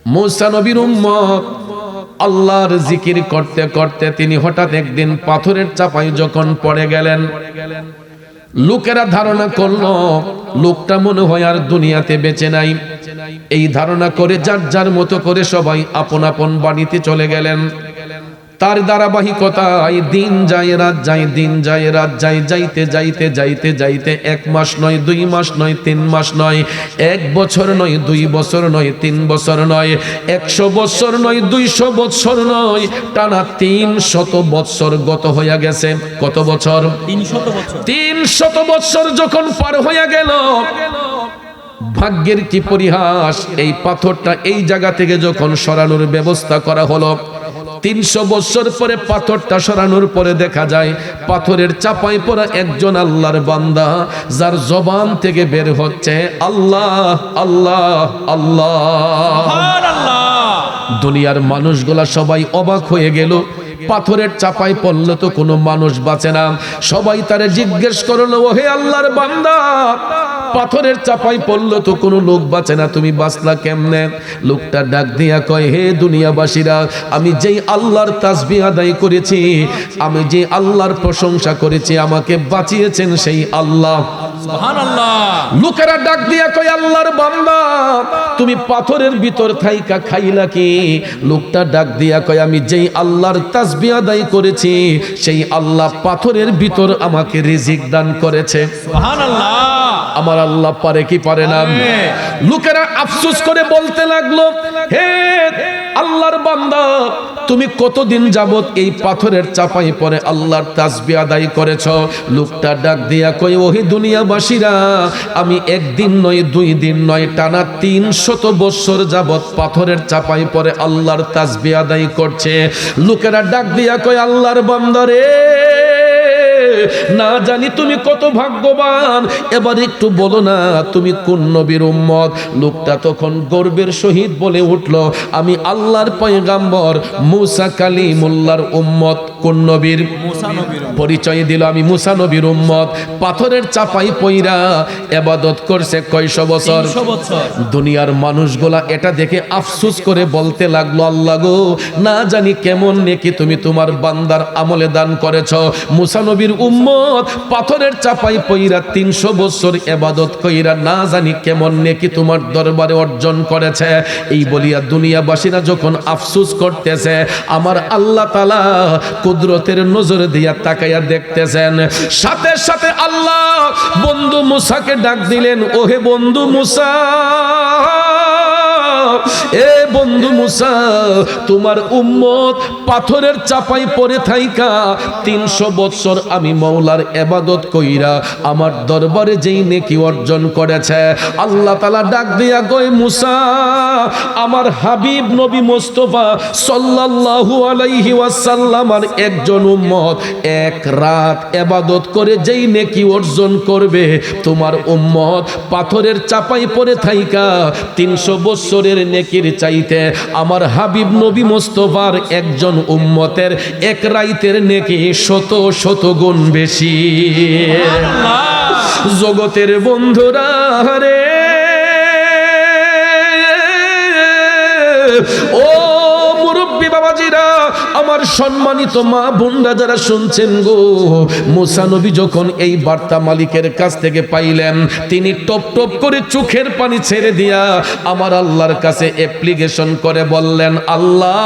মুসা নবীর উম্মত আল্লাহর জিকির করতে করতে তিনি হঠাৎ একদিন পাথরের চাপায় যখন পড়ে গেলেন, লোকেরা ধারণা করলো লোকটা মনে হয় আর দুনিয়াতে বেঁচে নাই। এই ধারণা করে যার যার মতো করে সবাই আপন আপন বাড়িতে চলে গেলেন। তার ধারাবাহিকতায় দিন যায় রাত যায়, দিন যায় রাত যায়, যাইতে যাইতে যাইতে যাইতে 1 মাস নয়, 2 মাস নয়, 3 মাস নয়, 1 বছর নয়, 2 বছর নয়, 3 বছর নয়, 100 বছর নয়, 200 বছর নয়, টানা 300 বছর গত হইয়া গেছে। কত বছর? 300 বছর। 300 বছর যখন পার হইয়া গেল, ভাগ্যের কি পরিহাস, এই পাথরটা এই জায়গা থেকে যখন সরানোর ব্যবস্থা করা হলো, 300 বছর পরে পাথরটা সরানোর পরে দেখা যায় পাথরের চাপায় পড়া একজন আল্লাহর বান্দা, যার জবান থেকে বের হচ্ছে আল্লাহ আল্লাহ আল্লাহ। দুনিয়ার মানুষগুলা সবাই অবাক হয়ে গেল। পাথরের চাপায় পড়লে তো কোনো মানুষ বাঁচে না। সবাই তারে জিজ্ঞেস করলো, ও হে আল্লাহর বান্দা, পাথরের চাপায় পড়লো তো কোনো লোক বাঁচে না, তুমি বাঁচলা কেমনে? লোকটা ডাক দিয়া কয়, হে দুনিয়াবাসীরা, আমি যেই আল্লাহর তাসবিহ আদায় করেছি, আমি যে আল্লাহর প্রশংসা করেছি, আমাকে বাঁচিয়েছেন সেই আল্লাহ। সুবহানাল্লাহ। লোকেরা ডাক দিয়া কয়, আল্লাহর বান্দা, তুমি পাথরের ভিতর থাইকা খাইলা কি? লোকটা ডাক দিয়া কয়, আমি যেই আল্লাহর তাসবিহ আদায় করেছি, সেই আল্লাহ পাথরের ভিতর আমাকে রিজিক দান করেছে। সুবহানাল্লাহ। আমার আল্লাহ পারে কি পারে না? লোকেরা আফসোস করে বলতে লাগলো, হে আল্লাহর বান্দা, তুমি কতদিন যাবত এই পাথরের চাপায় পড়ে আল্লাহর তাসবিহ আদায় করেছ? লোকটা ডাক দিয়া কই, ওহে দুনিয়াবাসীরা, আমি একদিন নয়, 2 দিন নয়, টানা 300 বছর যাবত পাথরের চাপায় পড়ে আল্লাহর তাসবিহ আদায় করছে। লোকেরা ডাক দিয়া কই, আল্লাহর বান্দা রে, না জানি তুমি কত ভাগ্যবান, এবার একটু বলো না তুমি কোন নবীর উম্মত? লোকটা তখন গর্বের সহিত বলে উঠল, আমি আল্লাহর পয়গাম্বর মুসা কালিমুল্লাহর উম্মত। কোন নবীর? মুসা নবীর। পরিচয় দিল, আমি মুসা নবীর উম্মত। পাথরের চাপাই পইরা ইবাদত করছে কয়শো বছর? 300 বছর। দুনিয়ার মানুষগুলা এটা দেখে আফসোস করে বলতে লাগলো, আল্লাহ গো, না জানি কেমন নেকি তুমি তোমার বান্দার আমলে দান করেছ। মুসা নবীর উম্মত পাথরের চাপাই পইরা 300 বছর ইবাদত কইরা না জানি কেমন নেকি তোমার দরবারে অর্জন করেছে। এই বলিয়া দুনিয়াবাসীরা যখন আফসোস করতেছে, আমার আল্লাহ তাআলা কুদরতের নজর দিয়া তাকাইয়া দেখতেছেন। সাথে সাথে আল্লাহ বন্ধু মুসাকে ডাক দিলেন, ওহে বন্ধু মুসা, এ বন্ধু মুসা, তোমার উম্মত পাথরের চাপাই পড়ে থাইকা 300 বছর আমি মওলার ইবাদত কইরা আমার দরবারে যেই নেকি অর্জন করেছে, আল্লাহ তাআলা ডাক দিয়া কয়, মুসা, আমার হাবিব নবী মুস্তাফা সাল্লাল্লাহু আলাইহি ওয়াসাল্লামের একজন উম্মত 1 রাত ইবাদত করে যেই নেকি অর্জন করবে, তোমার উম্মত পাথরের চাপাই পড়ে থাইকা 300 বছরের নেকির চাইতে আমার হাবিব নবী মুস্তাফার একজন উম্মতের 1 রাতের নেকি 100 গুণ বেশি। জগতের বন্ধুরা রে, ও মুরব্বী বাবাজিরা, আমার সম্মানিত মা বোনরা যারা শুনছেন গো, মুসা নবী যখন এই বার্তা মালিকের কাছ থেকে পাইলেন, তিনি টপ টপ করে চোখের পানি ছেড়ে দিয়া আমার আল্লাহর কাছে অ্যাপ্লিকেশন করে বললেন, আল্লাহ,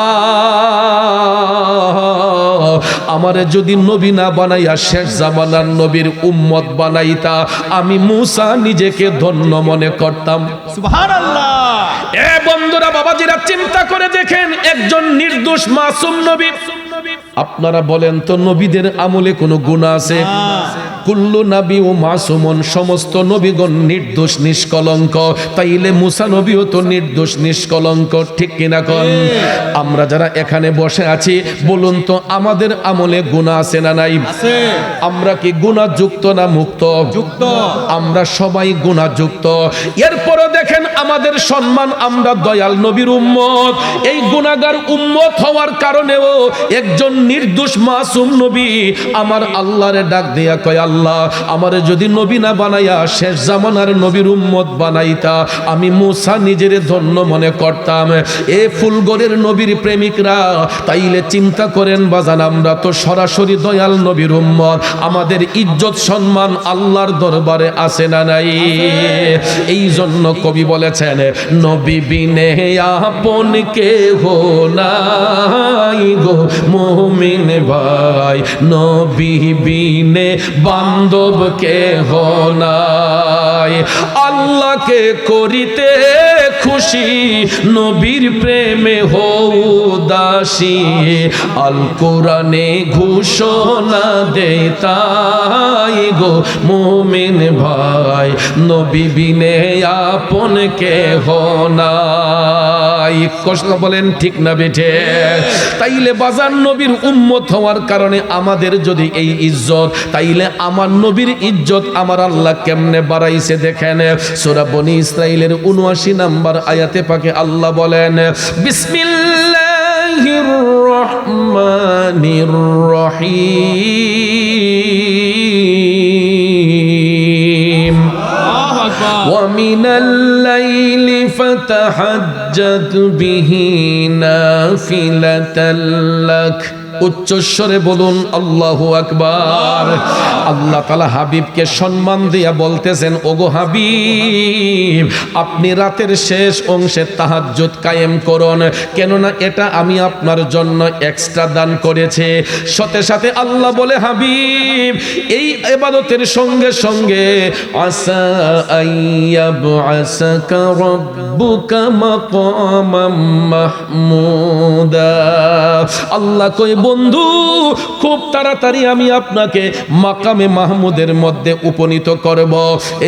আমারে যদি নবী না বানাইয়া শেষ জামানার নবীর উম্মত বানাইতা, আমি মুসা নিজেকে ধন্য মনে করতাম। সুবহানাল্লাহ। এ বন্ধুরা বাবাজিরা, চিন্তা করে দেখেন, একজন নির্দোষ মাসুম নবী। আপনারা বলেন তো, নবীদের আমলে কোনো গুনাহ আছে? কুল্লু নবী ও মাসুমন, সমস্ত নবীগণ নির্দোষ নিষ্কলঙ্ক, তাইলে মুসা নবীও তো নির্দোষ নিষ্কলঙ্ক, ঠিক কিনা কোন? আমরা যারা এখানে বসে আছি, বলুন তো আমাদের আমলে গুনাহ আছে না নাই? আছে। আমরা কি গুনাহ যুক্ত না মুক্ত? যুক্ত। আমরা সবাই গুনাহ যুক্ত। এরপরও দেখেন আমাদের সম্মান, আমরা দয়াল নবীর উম্মত। এই গুনাহগার উম্মত হওয়ার কারণেও একজন নির্দোষ মাসুম নবী আমার আল্লাহরে ডাক দিয়া কয়, আল্লাহ আল্লাহ আমারে যদি নবী না বানাইয়া শেষ জামানার নবীর উম্মত বানাইতা, আমি মুসা নিজের ধন্য মনে করতাম। এ ফুলগড়ের নবীর প্রেমিকরা, তাইলে চিন্তা করেন বাজান, আমরা তো সরাসরি দয়াল নবীর উম্মত, আমাদের ইজ্জত সম্মান আল্লাহর দরবারে আছে না নাই? এই জন্য কবি বলেছেন, নবী বিনে আপন কেহ নাই গো মুমিন ভাই, নবী বিনে বান্ধব কেহ নাই। আল্লাহকে করিতে খুশি, নবীর প্রেমে হও দাসী, আল কোরআনে ঘোষণা দেয় তাই গো মুমিন ভাই, নবী বিনে আপন কেহ নাই। কষ্ট বলেন ঠিক না বেঠে? তাইলে বাজার নবীর উম্মত হওয়ার কারণে আমাদের যদি এই ইজ্জত, তাইলে আমার নবীর ইজ্জত আমার আল্লাহ কেমনে বাড়াইছে দেখেন। সূরা বনী ইসরাইলের ৭৯ নম্বর আয়াতে পাকে আল্লাহ বলেন, বিসমিল্লাহির রহমানির রহিম, ومن الليل فتهجد به نافلة لك। উচ্চস্বরে বলুন আল্লাহু আকবার। আল্লাহ তাআলা হাবিবকে সম্মান দিয়া বলতেছেন, ওগো হাবিব, আপনি রাতের শেষ অংশে তাহাজ্জুদ কায়েম করুন, কেননা এটা আমি আপনার জন্য এক্সট্রা দান করেছি। সাথে সাথে আল্লাহ বলে, হাবিব এই ইবাদতের সঙ্গে সঙ্গে আসা আইয়াবআসাকা রাব্বুকা মাকামাম মাহমুদা। আল্লাহ কই, বন্ধু খুব তাড়াতাড়ি আমি আপনাকে মাকামে মাহমুদের মধ্যে উপনীত করব।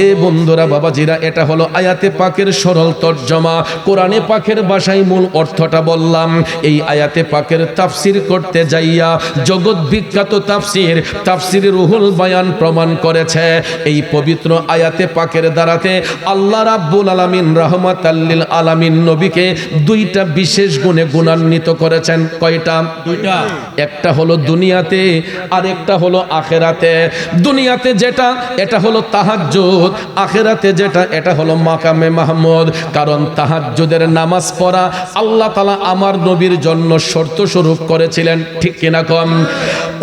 এ বন্ধুরা বাবাজিরা, এটা হলো আয়াতে পাকের সরল তর্জমা, কোরআনে পাকের ভাষায় মূল অর্থটা বললাম। এই আয়াতে পাকের তাফসির করতে যাইয়া জগৎ বিখ্যাত তাফসির রুহুল বায়ান প্রমাণ করেছে, এই পবিত্র আয়াতে পাকের দ্বারাতে আল্লাহ রাব্বুল আলামিন রাহমাতাল লিল আলামিন নবীকে দুইটা বিশেষ গুণে গুণান্বিত করেছেন। কয়টা? দুইটা। একটা হলো দুনিয়াতে আর একটা হলো আখেরাতে। দুনিয়াতে যেটা, এটা হলো তাহাজ্জুদ, আখেরাতে যেটা, এটা হলো মাকামে মাহমুদ। কারণ তাহাজ্জুদের নামাজ পড়া আল্লাহ তাআলা আমার নবীর জন্য শর্ত স্বরূপ করেছিলেন, ঠিক কিনা কম?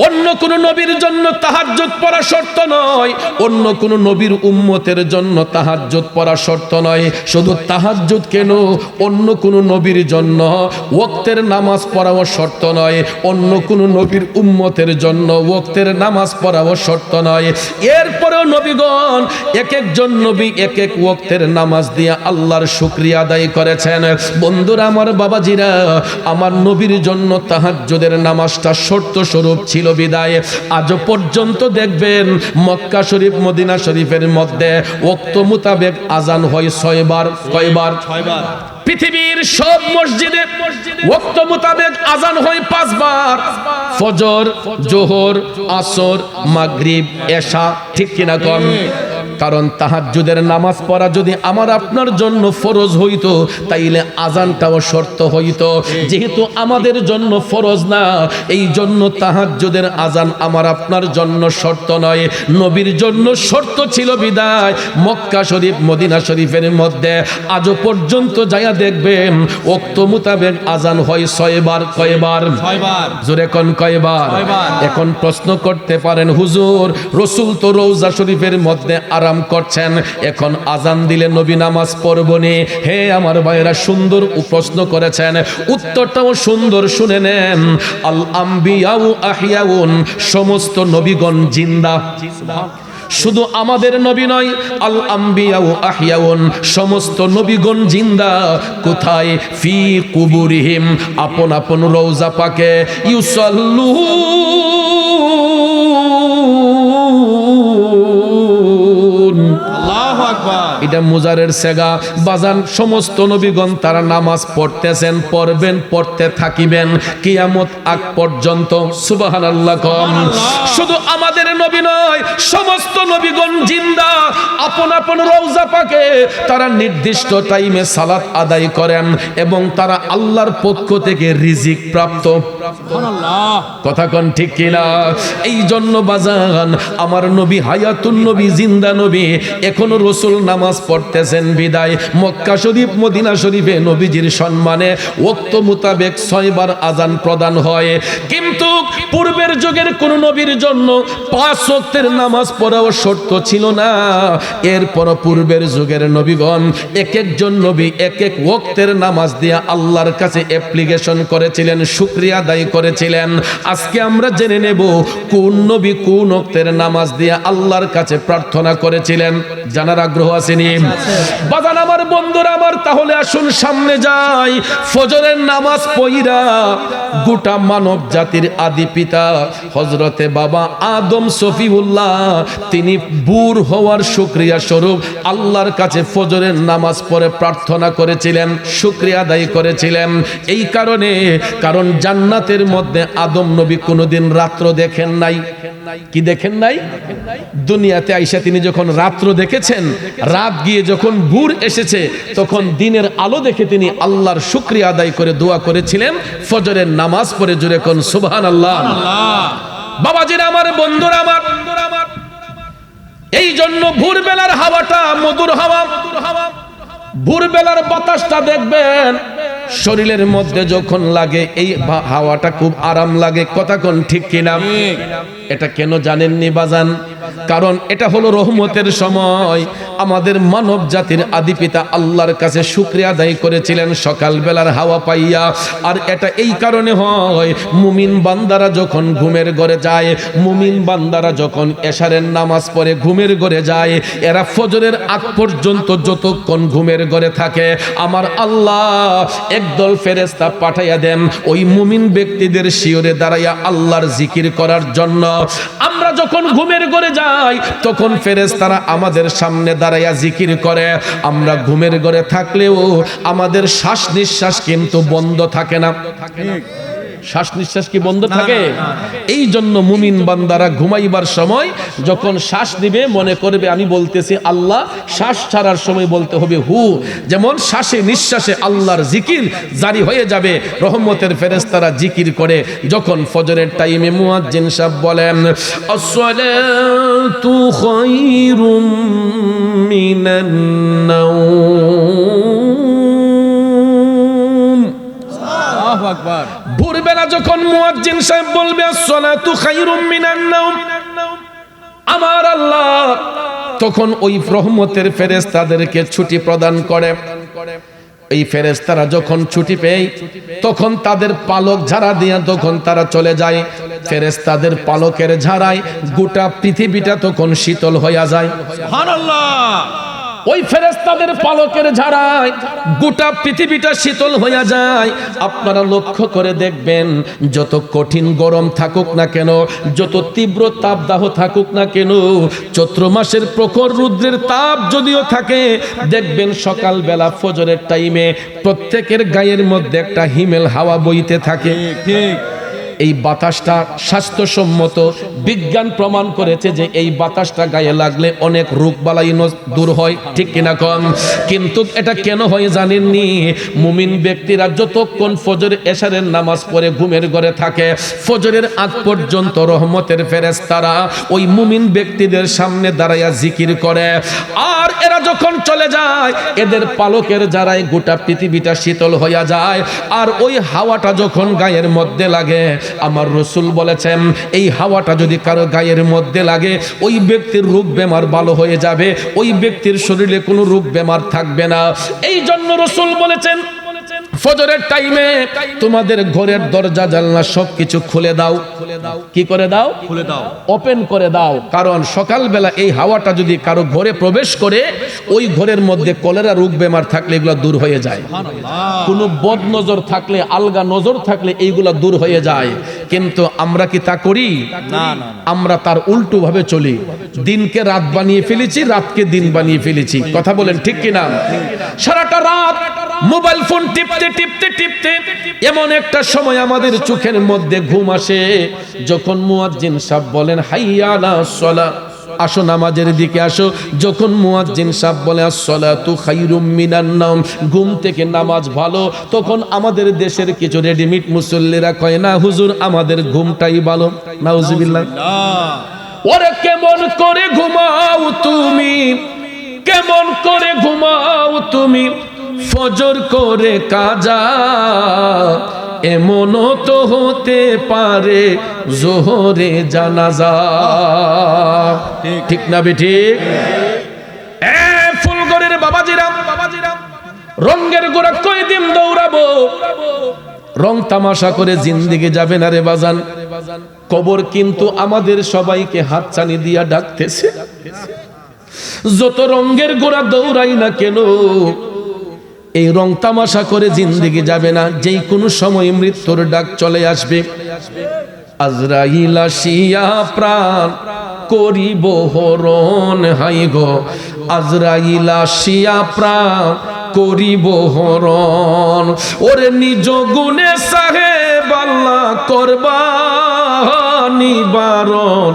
অন্য কোন নবীর জন্য তাহাজ্জুদ পড়া শর্ত নয়, অন্য কোন নবীর উম্মতের জন্য তাহাজ্জুদ পড়া শর্ত নয়। শুধু তাহাজ্জুদ কেন, অন্য কোন নবীর জন্য ওয়াক্তের নামাজ পড়াও শর্ত নয়, অন্য কোন নবীর উম্মতের জন্য ওয়াক্তের নামাজ পড়াও শর্ত নয়। এরপরেও নবীগণ এক একজন নবী এক এক ওয়াক্তের নামাজ দিয়ে আল্লাহর শুকরিয়া আদায় করেছেন। বন্ধুরা আমার, বাবাজিরা, আমার নবীর জন্য তাহাজ্জুদের নামাজটা শর্ত স্বরূপ ছিল বিদায় আজও পর্যন্ত দেখবেন মক্কা শরীফ মদিনা শরীফের মধ্যে ওয়াক্ত মোতাবেক আজান হয় 6 বার। কয়বার? 6 বার। পৃথিবীর সব মসজিদে ওয়াক্ত মোতাবেক আজান হয় 5 বার, ফজর, জোহর, আসর, মাগরিব, এশা, ঠিক কিনা কম? কারণ তাহাজ্জুদের নামাজ পড়া যদি আমার আপনার জন্য ফরজ হইতো, তাইলে আজানটাও শর্ত হইতো। যেহেতু আমাদের জন্য ফরজ না, এই জন্য তাহাজ্জুদের আজান আমার আপনার জন্য শর্ত নয়, নবীর জন্য শর্ত ছিল বিদায় মক্কা শরীফ মদিনা শরীফের মধ্যে আজও পর্যন্ত যায়া দেখবেন ওয়াক্ত মোতাবেক আজান হয় 6 বার। কয়বার? 6 বার। জোরে কোন কয়বার? এখন প্রশ্ন করতে পারেন, হুজুর রাসূল তো রওজা শরীফের মধ্যে আরাম করছেন, এখন আজান দিলে নবী নামাজ পড়বনি? হে আমার ভাইরা, সুন্দর প্রশ্ন করেছেন, উত্তরটাও সুন্দর, শুনে নেন। আল আম্বিয়াউ আহিয়াউন, সমস্ত নবীগণ জিন্দা। শুধু আমাদের নবী নয়, আল আম্বিয়াউ আহিয়াউন, সমস্ত নবীগণ জিন্দা। কোথায়? ফি কুবুরিহিম, আপন আপন রওজা পাকে ইউসাল্লু, এটা মুজারের সেগা বাজান। সমস্ত নবীগণ তারা নামাজ পড়তেছেন, পড়বেন, পড়তে থাকিবেন কিয়ামত আগ পর্যন্ত। সুবহানাল্লাহ কম। শুধু আমাদের নবী নয়, সমস্ত নবীগণ জিন্দা আপন আপন রওজা পাকে তারা নির্দিষ্ট টাইমে সালাত আদায় করেন এবং তারা আল্লাহর পক্ষ থেকে রিজিক প্রাপ্ত। সুবহানাল্লাহ। কথা কোন ঠিক কিনা? এই জন্য বাজান আমার নবী হায়াতুন নবী, জিন্দা নবী, এখনো রসুল নামাজ পড়তেছেন বিদায় মক্কা শরীফ মদিনা শরীফে নবীজির সম্মানে ওয়াক্ত মোতাবেক 6 বার আজান প্রদান হয়। কিন্তু পূর্বের যুগের কোন নবীর জন্য 5 ওয়াক্তের নামাজ পড়াও শর্ত ছিল না। এরপর পূর্বের যুগের নবীগণ এক একজন নবী এক এক ওয়াক্তের নামাজ দিয়ে আল্লাহর কাছে অ্যাপ্লিকেশন করেছিলেন, শুকরিয়া আদায় করেছিলেন। আজকে আমরা জেনে নেব কোন নবী কোন ওয়াক্তের নামাজ দিয়ে আল্লাহর কাছে প্রার্থনা করেছিলেন। জানার আগ্রহ আসেনি বাজান আমার বন্ধুরা আমার? তাহলে আসুন সামনে যাই। ফজরের নামাজ পড়া গোটা মানব জাতির আদি পিতা হযরতে বাবা আদম সফিউল্লাহ তিনি বুর হওয়ার শুকরিয়া স্বরূপ আল্লাহর কাছে ফজরের নামাজ পড়ে প্রার্থনা করেছিলেন, শুকরিয়া আদায় করেছিলেন। এই কারণে, কারণ জান্নাতের মধ্যে আদম নবী কোনোদিন রাত্র দেখেন নাই। কি দেখেন নাই? দুনিয়াতে আইসা তিনি যখন রাত্র দেখেছেন, রাত গিয়ে যখন ভোর এসেছে, তখন দিনের আলো দেখে তিনি আল্লাহর শুকরিয়া আদায় করে দোয়া করেছিলেন। ফজরের নামাজ পড়ে জুড়ে কোন সুবহানাল্লাহ। বাবাজিরা আমার, বন্ধুরা আমার, এই জন্য ভোরবেলার হাওয়াটা মধুর হাওয়া, ভোরবেলার বাতাসটা দেখবেন শরীরের মধ্যে যখন লাগে এই হাওয়াটা খুব আরাম লাগে। কথা কোন ঠিক কিনা? এটা কেন জানেননি বাজান? কারণ এটা হলো রহমতের সময়। আমাদের মানব জাতির আদি পিতা আল্লাহর কাছে শুকরিয়া আদায় করেছিলেন সকালবেলার হাওয়া পাইয়া। আর এটা এই কারণে হয়, মুমিন বান্দারা যখন ঘুমের ঘরে যায়, মুমিন বান্দারা যখন এশারের নামাজ পড়ে ঘুমের ঘরে যায়, এরা ফজরের আগ পর্যন্ত যতক্ষণ ঘুমের ঘরে থাকে, আমার আল্লাহ একদল ফেরেশতা পাঠাইয়া দেন ওই মুমিন ব্যক্তিদের শিয়রে দাঁড়াইয়া আল্লাহর জিকির করার জন্য। আমরা যখন ঘুমের ঘরে যাই তখন ফেরেশতারা আমাদের সামনে দাঁড়াইয়া জিকির করে। আমরা ঘুমের ঘরে থাকলেও আমাদের শ্বাস নিঃশ্বাস কিন্তু বন্ধ থাকে না। শ্বাস নিঃশ্বাস কি বন্ধ থাকে? এই জন্য মুমিন বান্দারা ঘুমাইবার সময় যখন শ্বাস দিবে মনে করবে আমি বলতেছি আল্লাহ, শ্বাস ছাড়ার সময় বলতে হবে হু। যেমন শ্বাসে নিঃশ্বাসে আল্লাহর জিকির জারি হয়ে যাবে। রহমতের ফেরেশতারা জিকির করে। যখন ফজরের টাইমে মুয়াজ্জিন সাহেব বলেন আসসালাতু খায়রুম মিনান নাওম, আল্লাহু আকবার। ভোরবেলা যখন মুয়াজ্জিন সাহেব বলবে আসসালাতু খায়রুম মিনান নাওম, আমার আল্লাহ তখন ওই রহমতের ফেরেশতাদেরকে ছুটি প্রদান করে। এই ফেরেশতারা যখন ছুটি পেয়ে তখন তাদের পালক ঝাড়া দিয়ে তখন তারা চলে যায়। ফেরেশতাদের পালকের ঝাড়ায় গোটা পৃথিবীটা তখন শীতল হইয়া যায়। সুবহানাল্লাহ। ওই ফেরেশতাদের পালকের ঝাড়ায় গোটা পৃথিবীটা শীতল হইয়া যায়। আপনারা লক্ষ্য করে দেখবেন, যত কঠিন গরম থাকুক না কেন, যত তীব্র তাপদাহ থাকুক না কেন, চৈত্র মাসের প্রখর রৌদ্রের তাপ যদিও থাকে, দেখবেন সকালবেলা ফজরের টাইমে প্রত্যেকের গায়ের মধ্যে একটা হিমেল হাওয়া বইতে থাকে। ঠিক। এই বাতাসটা স্বাস্থ্যসম্মত, বিজ্ঞান প্রমাণ করেছে যে এই বাতাসটা গায়ে লাগলে অনেক রোগ বালাই দূর হয়, ঠিক কিনা কম? কিন্তু এটা কেন হয় জানেননি? মুমিন ব্যক্তিরা যতক্ষণ ফজর এশারের নামাজ পড়ে ঘুমের ঘরে থাকে, ফজরের আগ পর্যন্ত রহমতের ফেরেশতারা ওই মুমিন ব্যক্তিদের সামনে দাঁড়াইয়া জিকির করে। আর এরা যখন চলে যায়, এদের পালকের যারাই গোটা পৃথিবীটা শীতল হইয়া যায়। আর ওই হাওয়াটা যখন গায়ের মধ্যে লাগে, আমার রাসূল বলেছেন এই হাওয়াটা যদি কারো গায়ের মধ্যে লাগে, ওই ব্যক্তির রোগ বেমার ভালো হয়ে যাবে, ওই ব্যক্তির শরীরে কোনো রোগ বেমার থাকবে না। এই জন্য রাসূল বলেছেন ফজরের টাইমে তোমাদের ঘরের দরজা জানলা সবকিছু খুলে দাও। কি করে দাও? খুলে দাও। ওপেন করে দাও। কারণ সকালবেলা এই হাওয়াটা যদি কারো ঘরে প্রবেশ করে, ওই ঘরের মধ্যে কলেরা রোগ বেমার থাকলে এগুলো দূর হয়ে যায়। কোনো বদ নজর থাকলে, আলগা নজর থাকলে এইগুলা দূর হয়ে যায়। কিন্তু আমরা কি তা করি? না না আমরা তার উল্টো ভাবে চলি। দিনকে রাত বানিয়ে ফেলেছি, রাতকে দিন বানিয়ে ফেলেছি। কথা বলেন ঠিক কিনা? সারাটা রাত মোবাইল ফোন টিপতে টিপতে টিপতে এমন একটা সময় আমাদের চোখের মধ্যে ঘুম আসে, যখন মুয়াজ্জিন সাহেব বলেন হাইয়া আলাস সালাহ, আসো নামাজের দিকে আসো। যখন মুয়াজ্জিন সাহেব বলে আসসালাতু খায়রুম মিনান নাওম, ঘুম থেকে নামাজ ভালো, তখন আমাদের দেশের কিছু রেডিমেড মুসল্লিরা কয় না হুজুর আমাদের ঘুমটাই ভালো। নাউজুবিল্লাহ। ওরে কেমন করে ঘুমাও তুমি, কেমন করে ঘুমাও তুমি, ফজর করে কাজা, এমনও তো হতে পারে জোহরে জানাজা। ঠিক না বেঠিক? ফুলগড়ের বাবাজিরাম, রঙের গোড়া কয়দিন দৌড়াবো, রং তামাশা করে জিন্দিগি যাবে না রে বাজান। কবর কিন্তু আমাদের সবাইকে হাতছানি দিয়া ডাকতেছে। যত রঙের গোড়া দৌড়াই না কেন, এই রং তামাশা করে জিন্দিগি যাবে না। যেই কোনো সময় মৃত্যুর ডাক চলে আসবে। আজরাইল আসিয়া প্রাণ করিব হরণ, হাই গো আজরাইল আসিয়া প্রাণ করিব হরণ। ওরে নিজ গুণে সাহেব আল্লাহ করবা নিবারণ,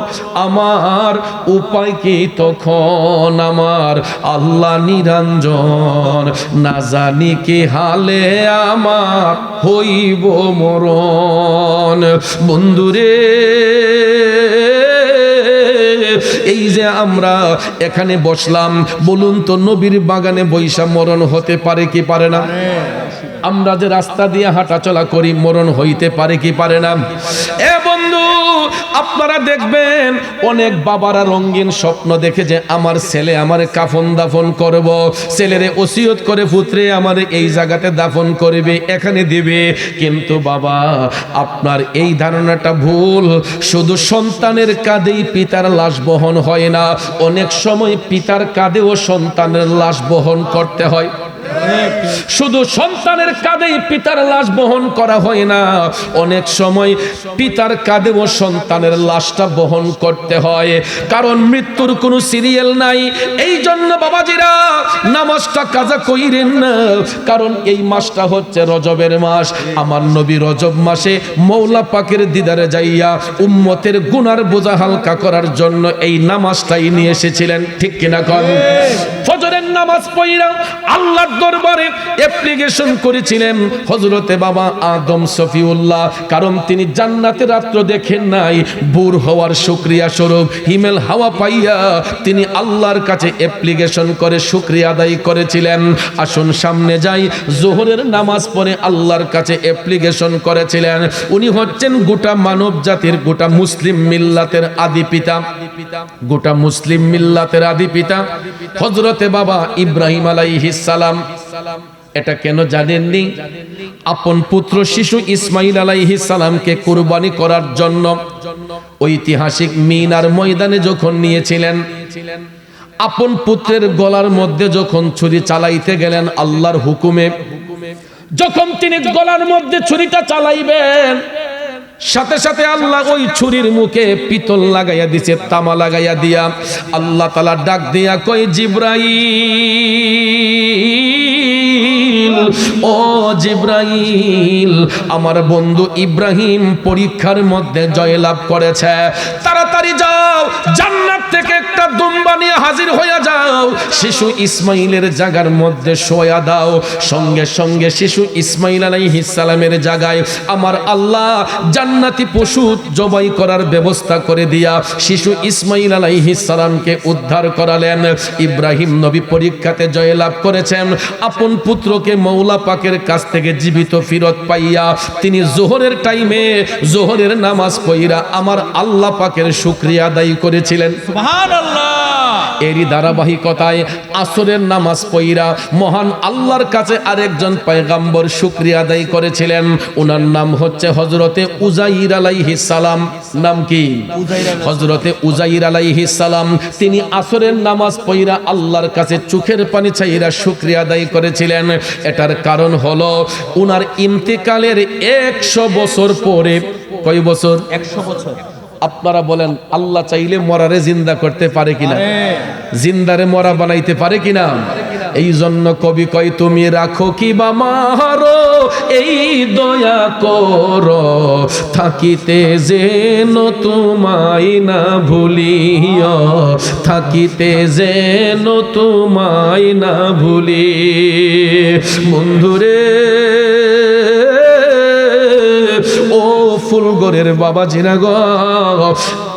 আমার উপায় কি তখন আমার আল্লাহ নিরঞ্জন, না জানি কি হালে আমার হইব মরণ। বন্ধুরে, এই যে আমরা এখানে বসলাম, বলুন তো নবীর বাগানে বৈশা মরণ হতে পারে কি পারে না? আমরা যে রাস্তা দিয়ে হাঁটাচলা করি, মরণ হইতে পারে কি পারে না? এ বন্ধু, আপনারা দেখবেন অনেক বাবারা রঙিন স্বপ্ন দেখে যে আমার ছেলে আমার কাফন দাফন করব, ছেলেরে ওসিয়ত করে পুত্রে আমার এই জায়গাতে দাফন করবে, এখানে দিবে। কিন্তু বাবা, আপনার এই ধারণাটা ভুল। শুধু সন্তানের কাঁধেই পিতার লাশ বহন হয় না, অনেক সময় পিতার কাঁধেও সন্তানের লাশ বহন করতে হয়। শুধু সন্তানের কাঁধেই পিতার লাশ বহন করা হয় না, অনেক সময় পিতার কাঁধেও সন্তানের লাশটা বহন করতে হয়। কারণ মৃত্যুর কোনো সিরিয়াল নাই। এই জন্য বাবাজিরা নামাজটা কাজা কইরেন না, কারণ এই মাসটা হচ্ছে রজবের মাস। আমার নবী রজব মাসে মৌলা পাকের দিদারে যাইয়া উম্মতের গুনার বোঝা হালকা করার জন্য এই নামাজটাই নিয়ে এসেছিলেন। ঠিক কিনা কন? ফজরের নামাজ পড়া আল্লাহর দরবারে অ্যাপ্লিকেশন করেছিলেন হযরতে বাবা আদম সফিউল্লাহ। কারণ তিনি জান্নাতে রাত্র দেখেন নাই, বুর হওয়ার শুকরিয়া স্বরূপ হিমেল হাওয়া পাইয়া তিনি আল্লাহর কাছে অ্যাপ্লিকেশন করে শুকরিয়া আদায় করেছিলেন। আসুন সামনে যাই। জোহরের নামাজ পড়ে আল্লাহর কাছে অ্যাপ্লিকেশন করেছিলেন। উনি হচ্ছেন গোটা মানব জাতির, গোটা মুসলিম মিল্লাতের আদি পিতা, গোটা মুসলিম মিল্লাতের আদি পিতা হযরতে বাবা ইব্রাহিম আলাইহিস সালাম। এটা কেন জানেননি? আপন পুত্র শিশু ইসমাইল আলাইহিস সালামকে কুরবানি করার জন্য ঐতিহাসিক মিনার ময়দানে যখন নিয়েছিলেন, আপন পুত্রের গলার মধ্যে যখন ছুরি চালাইতে গেলেন আল্লাহর হুকুমে, যখন তিনি গলার মধ্যে ছুরিটা চালাইবেন, সাথে সাথে আল্লাহ ওই ছুরির মুখে পিতল লাগাইয়া দিছে, তামা লাগাইয়া দিয়া আল্লাহ তাআলা ডাক দিয়া কই, জিবরাইল, ও জিবরাইল, আমার বন্ধু ইব্রাহিম পরীক্ষার মধ্যে জয়লাভ করেছে, তাড়াতাড়ি যাও জান্নাত থেকে একটা দুম্বা নিয়ে হাজির হইয়া যাও, শিশু ইসমাইলের জায়গার মধ্যে শোয়া দাও। সঙ্গে সঙ্গে শিশু ইসমাইল আলাইহিস সালামের জায়গায় আমার আল্লাহ জান্নাতি পশু জবাই করার ব্যবস্থা করে দিয়া শিশু ইসমাইল আলাইহিস সালামকে উদ্ধার করালেন। ইব্রাহিম নবী পরীক্ষাতে জয়লাভ করেছেন, আপন পুত্রকে মৌলা পাকের কাছ থেকে জীবিত ফিরত পাইয়া তিনি জোহরের টাইমে জোহরের নামাজ পড়া আমার আল্লাহ পাকের শুকরিয়া আদায় করেছিলেন। সুবহানাল্লাহ। সুবহানাল্লাহ। এরই ধারাবাহিকতায় আসরের নামাজ পড়া মহান আল্লাহর কাছে আরেকজন পয়গম্বর শুকরিয়া আদায় করেছিলেন। ওনার নাম হচ্ছে হযরতে উজাইর আলাইহিস সালাম। নাম কি? হযরতে উজাইর আলাইহিস সালাম। তিনি আসরের নামাজ পড়া আল্লাহর কাছে চোখের পানি ছাইরা শুকরিয়া আদায় করেছিলেন। এটার কারণ হলো ওনার ইন্তেকালের 100 বছর পরে। কয় বছর? 100 বছর। আপনারা বলেন আল্লাহ চাইলে মরারে জিন্দা করতে পারে কিনা? জিন্দারে মরা বানাইতে পারে কিনা? এই জন্য কবি কয় তুমি রাখো কি বা মারো এই দয়া করো থাকিতে যেন তোমায় না ভুলিও থাকিতে যেন তোমায় না ভুলি বন্ধুরে ও ফুলগড়ের বাবা জিনা গো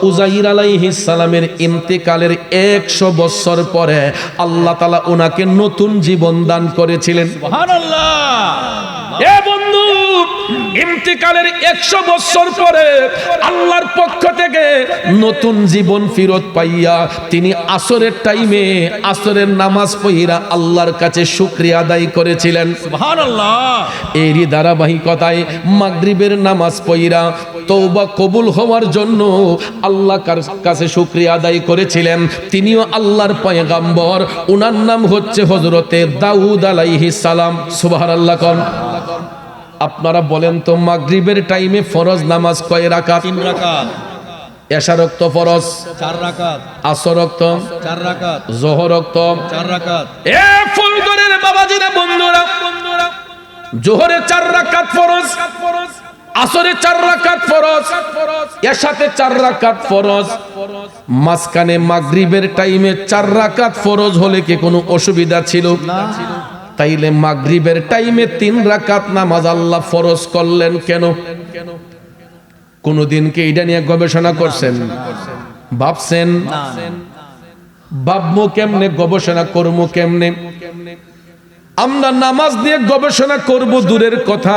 উজাইর আলাইহিস সালামের ইন্তেকালের 100 বছর পরে আল্লাহ তাআলা ওনাকে নতুন জীবন দান করেছিলেন। সুবহানাল্লাহ। এ বন্ধু ইন্তেকালের 100 বছর পরে আল্লাহর পক্ষ থেকে নতুন জীবন ফেরত পাইয়া তিনি আসরের টাইমে আসরের নামাজ পড়া আল্লাহর কাছে শুকরিয়া আদায় করেছিলেন। সুবহানাল্লাহ। এরই ধারাবাহিকতায় মাগরিবের নামাজ পড়া তওবা কবুল হওয়ার জন্য আল্লাহর কাছে শুকরিয়া আদায় করেছিলেন। তিনিও আল্লাহর পয়গম্বর। ওনার নাম হচ্ছে হযরতে দাউদ আলাইহিস সালাম। সুবহানাল্লাহ। কোন আপনারা বলেন তো মাগরিবের টাইমে ফরজ নামাজ কয় রাকাত? 3 রাকাত। এশা রক্ত ফরজ 4 রাকাত। আসর রক্ত 4 রাকাত। যোহর রক্ত 4 রাকাত। এ ফুলগড়ের বাবাজিরা বন্ধুরা যোহরে 4 রাকাত ফরজ আসরে 4 রাকাত ফরজ এশাতে 4 রাকাত ফরজ মাঝখানে মাগরিবের টাইমে 4 রাকাত ফরজ হলে কি কোনো অসুবিধা ছিল? না। তাইলে মাগরিবের টাইমে 3 রাকাত নামাজ আল্লাহ ফরজ করলেন কেন? কোনদিন কি এটা নিয়ে গবেষণা করছেন? ভাবছেন? ভাবমু কেমনে, গবেষণা করবো কেমনে? আমরা নামাজ নিয়ে গবেষণা করব দূরের কথা,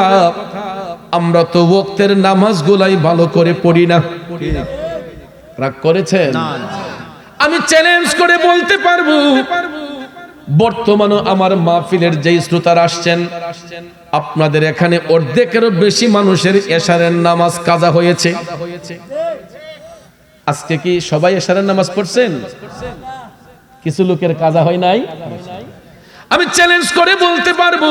আমরা তো ওয়াক্তের নামাজগুলাই ভালো করে পড়ি না। রাগ করেছেন? আমি চ্যালেঞ্জ করে বলতে পারবো বর্তমানে আমার মাহফিলের যেই শ্রোতারা আসছেন আপনাদের এখানে অর্ধেকেরও বেশি মানুষের এশারের নামাজ কাজা হয়েছে। আজকে কি সবাই এশারের নামাজ পড়ছেন? কিছু লোকের কাজা হয় নাই। আমি চ্যালেঞ্জ করে বলতে পারবো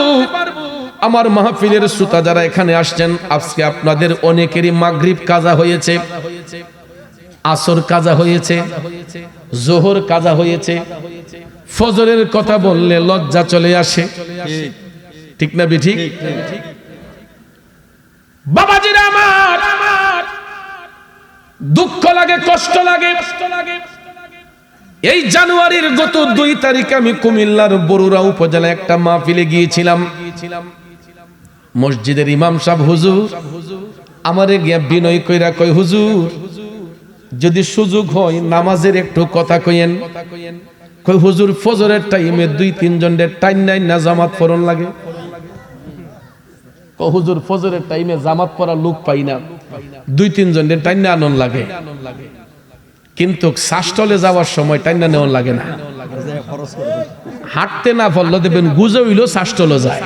আমার মাহফিলের শ্রোতা যারা এখানে আসছেন আজকে আপনাদের অনেকেরই মাগরিব কাজা হয়েছে, আসর কাজা হয়েছে, যোহর কাজা হয়েছে। ফজরের কথা বললে লজ্জা চলে আসে, ঠিক না বেঠিক? বাবাজিরা আমার দুঃখ লাগে, কষ্ট লাগে। এই জানুয়ারির গত 2 তারিখ আমি কুমিল্লার বরুড়া উপজেলা একটা মাহফিলে গিয়েছিলাম। মসজিদের ইমাম সাহেব হুজুর আমারে গিয়া বিনয় কইরা কই, হুজুর যদি সুযোগ হয় নামাজের একটু কথা কইেন। কই হুজুর ফজরের টাইমে 2-3 জনের টাইম নাই না জামাত পড়ন লাগে। কই হুজুর ফজরের টাইমে জামাত পড়া লোক পাই না, 2-3 জনের টাইম না আনন লাগে, কিন্তু শাসটলে যাওয়ার সময় টাইম না নেওয়ার লাগে না। হাঁটতে না পারলে দেখবেন গুজে হইলো শাসটলে যায়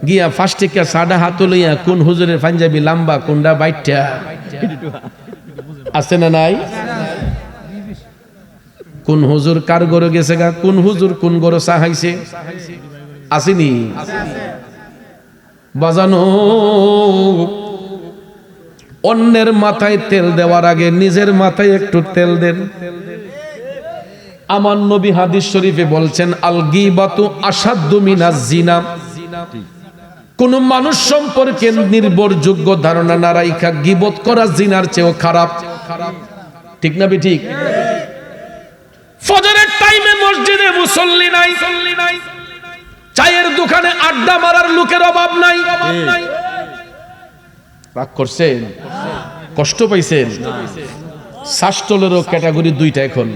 গিয়া ফার্স্টে কে সাদা হাত লইয়া কোন হুজুরের পাঞ্জাবি লম্বা কোনটা বাইটা আছে না নাই? কোন হুজুর কার গরো গেছে গা, কোন হুজুর কোন গরো চাহাইছে আসেনি? বাজানো অন্যের মাথায় তেল দেওয়ার আগে নিজের মাথায় একটু তেল দেন। আমার নবী হাদিস শরীফে বলছেন আল গীবাতু আসাদ্দু মিনাজ জিনা। কোন মানুষ সম্পর্কে নির্ভরযোগ্য ধারণা না রাইখা গীবত করা জিনার চেয়েও খারাপ, ঠিক না বেঠিক? ফজরের টাইমে মসজিদে মুসল্লি নাই, চায়ের দোকানে আড্ডা মারার লোকের অভাব নাই। রাগ করছেন? কষ্ট পাইছেন? শাসটলেরও ক্যাটাগরি 2টা এখন।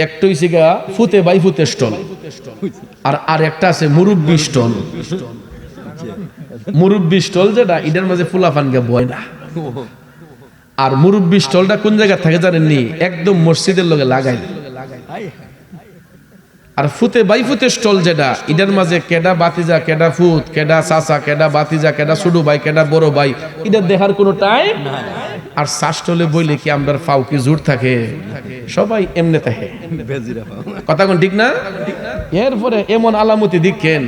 একটা হইছে গা ফুতে বাই ফুতে স্টল, আর একটা আছে মুরব্বি স্টল। মুরব্বি স্টল যেটা এটার মাঝে ফুলাফান গে বয় না, আর মুরব্বী স্টলটা কোন জায়গা থাকে জানেননি? একদম মসজিদের লগে লাগাই। আর ফুতে বাই ফুতে স্টল যেটা, ইটার মাঝে কেডা বাতিজা, কেডা ফুত, কেডা চাচা, কেডা বাতিজা, কেডা ছোট ভাই, কেডা বড় ভাই, এটা দেখার কোনো টাইম। আর শাস্টলে বইলে কি আমরা ফাউ কি জোর থাকে? সবাই এমনে থাকে। কথা কোন ঠিক না? এরপরে এমন আলামতি দেখেন,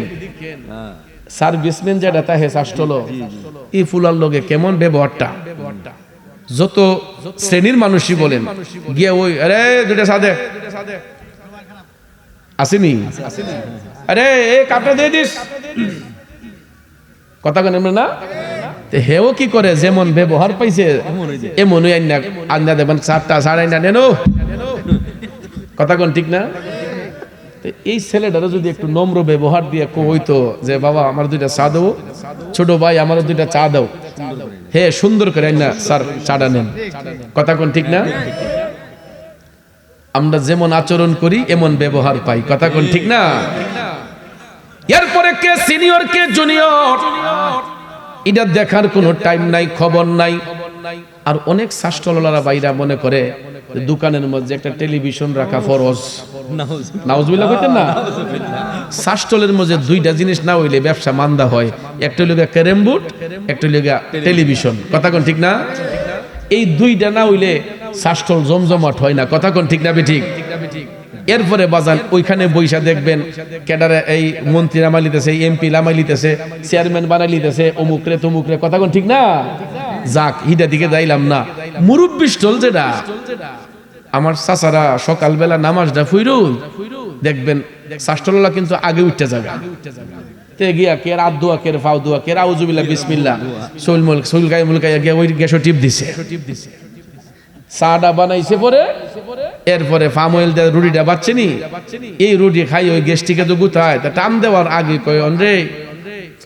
সার্ভিসম্যান যেটা তাহে শাস্টল এই ফুলার লগে কেমন ব্যবহারটা, যত শ্রেণীর মানুষই বলেন গিয়ে ওই আরে দুটা সাদে আসেনি, আরে এ কাপটা দিয়ে দিস, কথা কেন না? হেও কি করে, যেমন ব্যবহার পাইছে এমনই আন্না দেবেন, 4টা 9:30 নেন। কথা কোন ঠিক না? এই ছেলেটারও যদি একটু নম্র ব্যবহার দিয়ে কইতো যে বাবা আমার 2টা চা দাও, ছোট ভাই আমার 2টা চা দাও, হে সুন্দর করে না স্যার চাটা নেন। কথা কোন ঠিক না? আমরা যেমন আচরণ করি এমন ব্যবহার পাই। কথা কোন ঠিক না? এরপরে কে সিনিয়র কে জুনিয়র এটা দেখার কোনো টাইম নাই, খবর নাই। আর অনেক শাস্ত্রলারা বাইরা মনে করে দোকানের মধ্যে একটা টেলিভিশন রাখা ফরজ। নাউজুবিল্লাহ কইতেন না? শাস্ত্রের মধ্যে 2টা জিনিস না হইলে ব্যবসা মান্দা হয়, একটা হইলো ক্যারেম বোর্ড, একটা হইলো টেলিভিশন। কথা কোন ঠিক না? এই 2টা না হইলে শাস্ত্র জমজমাট হয় না। কথা কোন ঠিক না? ঠিক। এরপরে বাজান ওইখানে বৈশা দেখবেন ক্যাডারে এই মন্ত্রী নামাই লিতেছে, এমপি নামাই লিতেছে, চেয়ারম্যান বানাই লিতেছে, অমুকরে তমুকরে। কথা কোন ঠিক না? যাক হিডা দিকে যাইলাম না। মুরব্বী স্টল যেটা, আমার চাচারা সকালবেলা নামাজটা ফুইরুন দেখবেন শাস্ত্রলা কিন্তু আগে উঠতে যাবে, তে গিয়া কে রাত দোয়া, কে ফাও দোয়া, কে আউযুবিল্লাহ বিসমিল্লাহ সুলকাই মুলকাই গিয়া ওই গ্যাসও টিপ দিছে, চাটা বানাইছে, পরে এরপরে ফার্ম অয়েল দিয়ে রুটিটা বাচ্চেনি, এই রুটি খাই ওই গ্যাসটিকে তো গুতায়, তা টান দেওয়ার আগে কয় রে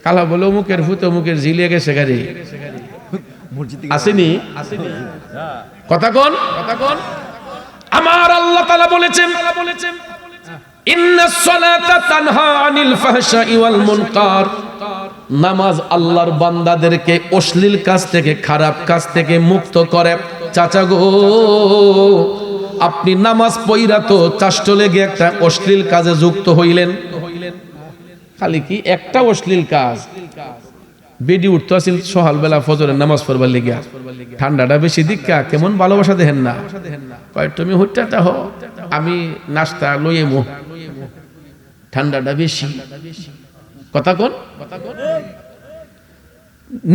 কালা বলে অমুকের ফুতে অমুকের ঝিলিয়ে গেছে গাড়ি আসেনি। কথা কোন? আমার আল্লাহ তাআলা বলেছেন ইন্নাস সালাতা তানহা আনিল ফাহশাই ওয়াল মুনকার, নামাজ আল্লাহর বান্দাদেরকে অশ্লীল কাজ থেকে, খারাপ কাজ থেকে মুক্ত করে। চাচা গো, আপনি নামাজ পড়া তো চাষ্টলে গিয়ে একটা অশ্লীল কাজে যুক্ত হইলেন। খালি কি একটা অশ্লীল কাজ, বেডি উঠতে আসিল সকালবেলা ফজরের নামাজ পড়বার লেগে, ঠান্ডাটা বেশি দিকা কেমন ভালোবাসা দেখেন না, কয় তুমি হুট্টাটা হো আমি নাস্তা লইয়ে মো, ঠান্ডাটা বেশি। কথা কোন?